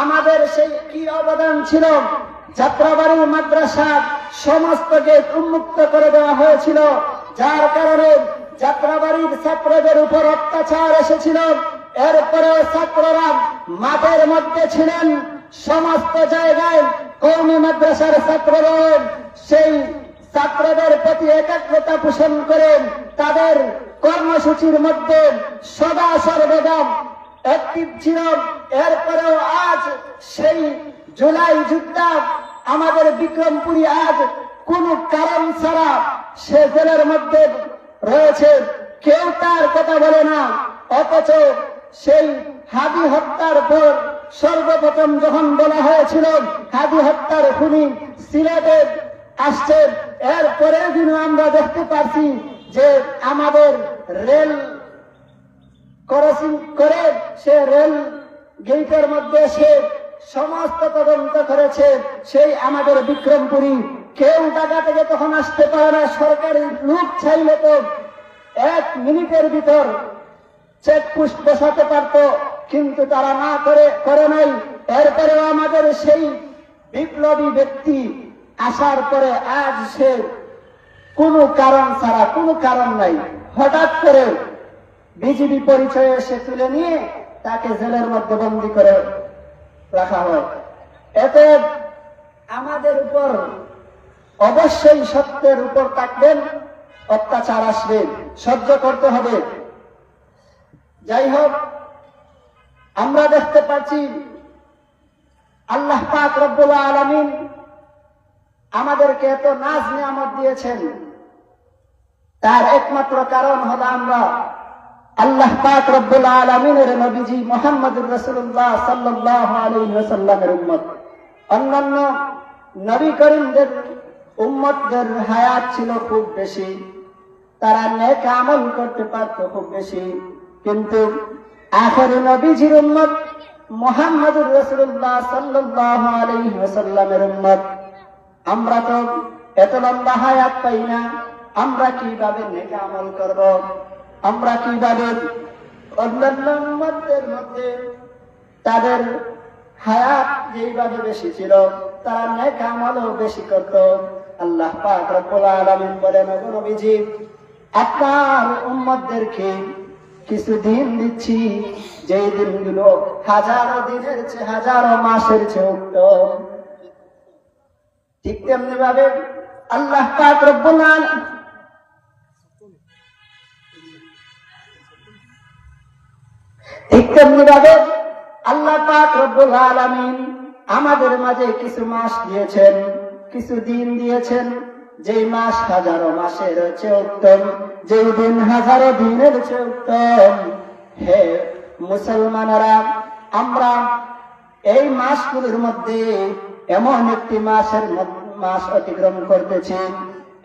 আমাদের সেই কি অবদান ছিল, যাত্রাবাড়ির মাদ্রাসা সমস্ত গেট উন্মুক্ত করে দেওয়া হয়েছিল, যার কারণে যাত্রাবাড়ির ছাত্রদের উপর অত্যাচার এসেছিল। এরপরে ছাত্ররা মাঠের মধ্যে ছিলেন, সমস্ত জায়গায় কওমি মাদ্রাসার ছাত্ররা সেই ছাত্রদের প্রতি একাগ্রতা পোষণ করে তাদের কর্মসূচির মধ্যে সদা সর্বদা অ্যাক্টিভ ছিল। এরপরেও আজ সেই জুলাই যোদ্ধা আমাদের বিক্রমপুরী আজ কোন কারণ ছাড়া সে জেলের মধ্যে রয়েছে, কেউ তার কথা বলে না। অথচ সেই হাদি হত্যার পর সর্বপ্রথম যখন বলা হয়েছিল হাদি হত্যার খুনি সিলেটে আসছে, এরপরে দিন আমরা দেখতে পাচ্ছি যে আমাদের রেল ক্রসিং করে সে রেল গেটের মধ্যে সে সমস্ত তদন্ত করেছে। সেই আমাদের বিক্রমপুরী কেউ ঢাকা থেকে তখন আসতে পারে না, সরকারি লোক চাইলে তো 1 মিনিটের ভিতর চেকপোস্ট বসাতে পারত, কিন্তু তারা না করে নাই। এরপরেও আমাদের সেই বিপ্লবী ব্যক্তি আসার পরে আজ সে কোনো কারণ ছাড়া, কোনো কারণ নাই, হঠাৎ করে বিজেপি পরিচয়ে সে তুলে নিয়ে তাকে জেলের মধ্যে বন্দী করে রাখা হয়। এতে আমাদের উপর অবশ্যই সত্যের উপর থাকবেন, অত্যাচার আসবে, সহ্য করতে হবে। যাই হোক, আমরা দেখতে পাচ্ছি আল্লাহ পাক রব্বুল আলামিন আমাদেরকে এত নাজ নিয়ামত দিয়েছেন, তার একমাত্র কারণ হলো আমরা আল্লাহ পাক রব্বুল আলামিনের নবীজি মুহাম্মদুর রাসূলুল্লাহ সাল্লাল্লাহু আলাইহি ওয়াসাল্লামের উম্মত। অন্যান্য নবী করিমদের উম্মতদের হায়াত ছিল খুব বেশি, তারা নেক আমল করতে পারত খুব বেশি, কিন্তু আখির নবীজির উম্মত মুহাম্মদুর রাসূলুল্লাহ সাল্লাল্লাহু আলাইহি ওয়াসাল্লামের উম্মত। আমরা তো এত লম্বা হায়াত পাই না, আমরা কিভাবে নেক আমল করব? আমরা কিভাবে অন্যান্য উম্মতদের মধ্যে তাদের হায়াত যেইভাবে বেশি ছিল, তারা নেক আমলও বেশি করত। আল্লাহ পাক রব্বুল আলামিন বলেন, ওগো নবীজি, আপনার উম্মতদেরকে কিছু দিন দিচ্ছি, যেই দিনগুলো হাজারো দিনের চেয়ে হাজারো মাসের চেয়ে উত্তম। ঠিক তেমনি ভাবে আল্লাহ পাক রব্বুল আলামিন আল্লাহ পাক রব্বুল আলামিন আমাদের মাঝে কিছু মাস দিয়েছেন, কিছু দিন দিয়েছেন, যেই মাস হাজারো মাসের চেয়ে উত্তম, যেই দিন হাজারো দিনের চেয়ে উত্তম। হে মুসলমানেরা, আমরা এই মাসগুলির মধ্যে এমন একটি মাস অতিক্রম করতেছি,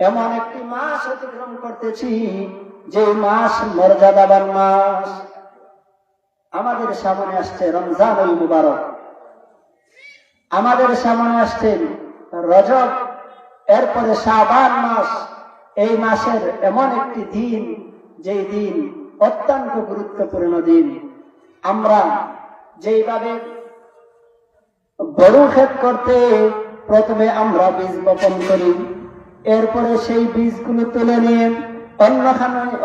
এমন একটি মাস অতিক্রম করতেছি যে মাস মর্যাদাবান মাস। আমাদের সামনে আসছে রমজানুল মুবারক, আমাদের সামনে আসছে রজব, এরপরে শাবান মাস। এই মাসের এমন একটি দিন, যেই দিন অত্যন্ত গুরুত্বপূর্ণ দিন। আমরা যেইভাবে গরু ক্ষেত করতে প্রথমে আমরা বীজ বপন করি, এরপরে সেই বীজগুলো তুলে নিয়ে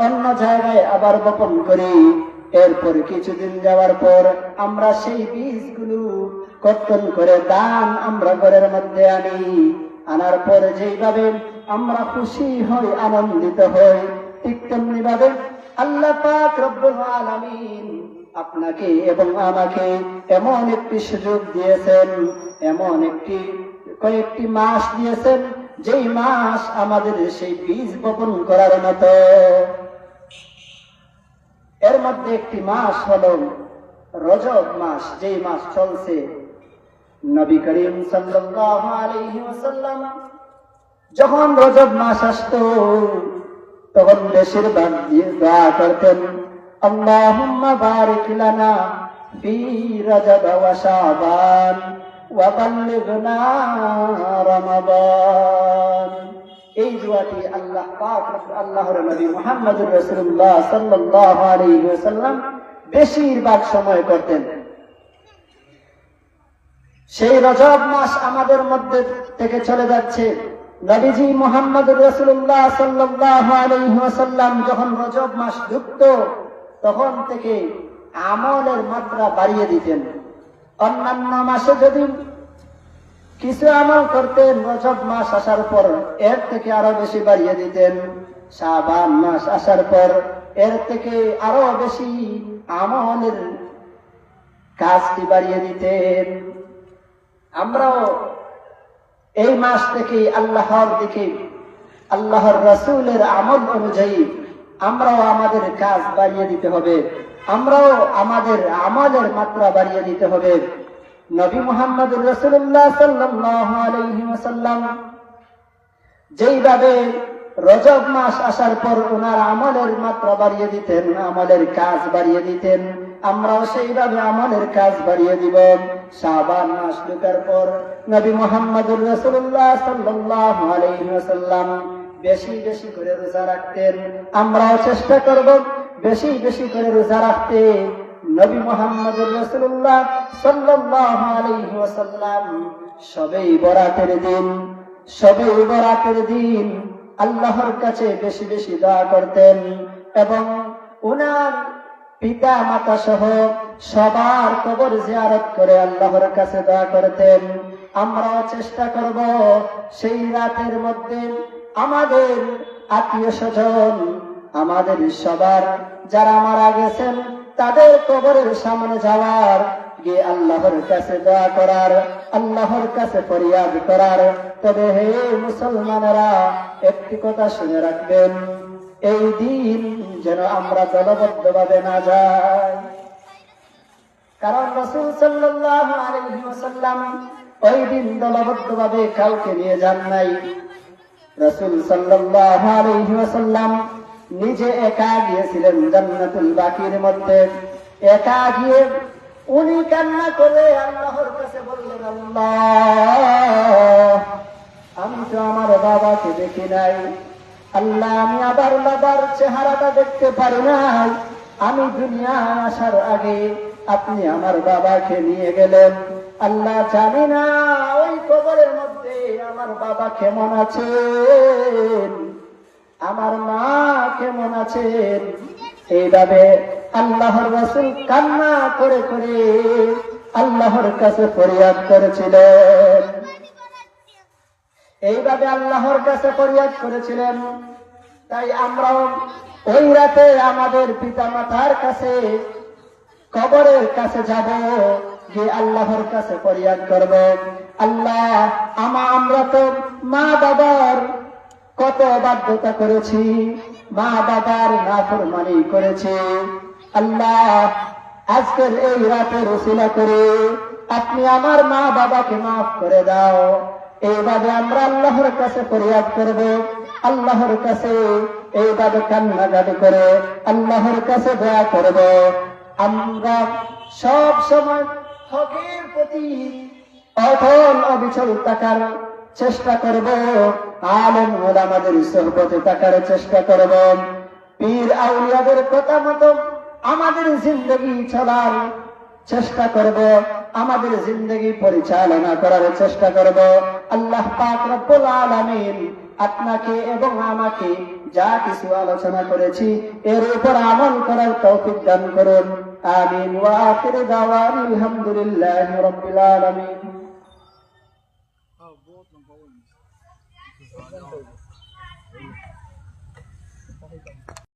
অন্য জায়গায় আবার বপন করি, এরপর কিছুদিন যাওয়ার পর আমরা সেই বীজগুলো কর্তন করে দান আমরা ঘরের মধ্যে আনি। আনার পর যেইভাবে আমরা খুশি হই, আনন্দিত হই, ঠিক তেমনি ভাবে আল্লাহ পাক রব্বুল আলামিন আপনাকে এবং আমাকে এমন একটি সুযোগ দিয়েছেন, এমন কয়েকটি মাস দিয়েছেন, যেই মাস আমাদের সেই বীজ বপন করার মতো। এর মধ্যে একটি মাস হলো রজব মাস, যেই মাস চলছে। নবী করিম সাল্লাল্লাহু আলাইহি ওয়াসাল্লাম যখন রজব মাস আসতো তখন বেশিরভাগ দোয়া করতেন, আল্লাহুম্মা বারিক লানা ফি রজব ওয়া শাবান ওয়া বাল্লিগনা রমাদান। এই দোয়াটি আল্লাহ পাক আল্লাহর নবী মুহাম্মদুর রাসূলুল্লাহ সাল্লাল্লাহু আলাইহি ওয়াসাল্লাম বেশিরভাগ সময় করতেন। সেই রজব মাস আমাদের মধ্যে থেকে চলে যাচ্ছে। নবীজি মুহাম্মদুর রাসূলুল্লাহ সাল্লাল্লাহু আলাইহি ওয়াসাল্লাম যখন রজব মাস ঢুকত তখন থেকে আমলের মাত্রা বাড়িয়ে দিতেন। অন্যান্য মাসে যদি কিছু আমল করতেন, রজব মাস আসার পর এর থেকে আরো বেশি বাড়িয়ে দিতেন। শাবান মাস আসার পর এর থেকে আরো বেশি আমলের কাজটি বাড়িয়ে দিতেন। আমরাও এই মাস থেকে আল্লাহর দিকে, আল্লাহর রাসূলের আমল অনুযায়ী আমরাও আমাদের কাজ বাড়িয়ে দিতে হবে, আমরাও আমাদের আমলের মাত্রা বাড়িয়ে দিতে হবে। নবী মুহাম্মদুর রাসূলুল্লাহ সাল্লাল্লাহু আলাইহি ওয়াসাল্লাম যেইভাবে রজব মাস আসার পর ওনার আমলের মাত্রা বাড়িয়ে দিতেন, আমলের কাজ বাড়িয়ে দিতেন, আমরাও সেইভাবে আমলের কাজ বাড়িয়ে দিব। শাবান মাস ঢোকার পর নবী মুহাম্মদুর রাসূলুল্লাহ সাল্লাল্লাহু আলাইহি ওয়াসাল্লাম বেশি বেশি করে রোজা রাখতেন। আমরাও চেষ্টা করব বেশি বেশি করে রোজা রাখতে। নবী মুহাম্মদুর রাসূলুল্লাহ সাল্লাল্লাহু আলাইহি ওয়াসাল্লাম সবে বরাতের দিন আল্লাহর কাছে বেশি বেশি দোয়া করতেন এবং উনার পিতা মাতা সহ সবার কবর জিয়ারত করে আল্লাহর কাছে দোয়া করতেন। আমরাও চেষ্টা করব সেই রাতের মধ্যে আমাদের আত্মীয় স্বজন, আমাদের সবার যারা মারা গেছেন তাদের কবরের সামনে যাওয়ার, গিয়ে আল্লাহর কাছে দোয়া করার, আল্লাহর কাছে ফরিয়াদ করার। তবে হে মুসলমানেরা, একটি কথা শুনে রাখবেন, এই দিন যেন আমরা দলবদ্ধভাবে না যাই। কারণ রাসূল সাল্লাল্লাহু আলাইহি ওয়াসাল্লাম ওই দিন দলবদ্ধভাবে কাউকে নিয়ে যান নাই। রাসূল সাল্লাল্লাহু আলাইহি ওয়াসাল্লাম নিজে একা গিয়েছিলেন জান্নাতুল বাকির মধ্যে। একা গিয়ে উনি কান্না করে আল্লাহর কাছে বললেন, আল্লাহ, আমি তো আমার বাবাকে দেখি নাই। আল্লাহ, আমি আবার বাবার চেহারাটা দেখতে পারি নাই। আমি দুনিয়ায় আসার আগে আপনি আমার বাবাকে নিয়ে গেলেন। আল্লাহ, জানি না ওই কবরের মধ্যে আমার বাবা কেমন আছেন, আমার মা কেমন আছেন। এইভাবে আল্লাহর রাসূল কান্না করে করে আল্লাহর কাছে ফরিয়াদ করেছিলেন। এইভাবে আল্লাহর কাছে ফরিয়াদ করেছিলেন। তাই আমরাও ওই রাতে আমাদের পিতা মাতার কাছে, কবরের কাছে যাব, যে আল্লাহর কাছে ফরিয়াদ করব, আল্লাহ, আমরা তো মা বাবার কত বাধ্যতা করেছি, মা বাবার নাফরমানি করেছি। আল্লাহ, আজকের এই রাতের উসিলা করে আপনি আমার মা বাবাকে মাফ করে দাও। এইভাবে আমরা আল্লাহর কাছে ফরিয়াদ করব, আল্লাহর কাছে এইভাবে কান্নাকাটি করে আল্লাহর কাছে দোয়া করব। আমরা সব সময় হকের প্রতি অটল অবিচল থাকার চেষ্টা করব, আলেম ওলামাদের সোহবতে থাকার চেষ্টা করব, পীর আউলিয়াদের কথা মতো আমাদের জিন্দগি চলার চেষ্টা করব, আমাদের জিন্দগি পরিচালনা করার চেষ্টা করব। আল্লাহ পাক রব্বুল আলামিন আপনাকে এবং আমাকে যা কিছু আলোচনা করেছি এর উপর আমল করার তৌফিক দান করুন। আমিন। ওয়া আখিরু দাওয়ানা আলহামদুলিল্লাহি রাব্বিল আলামিন।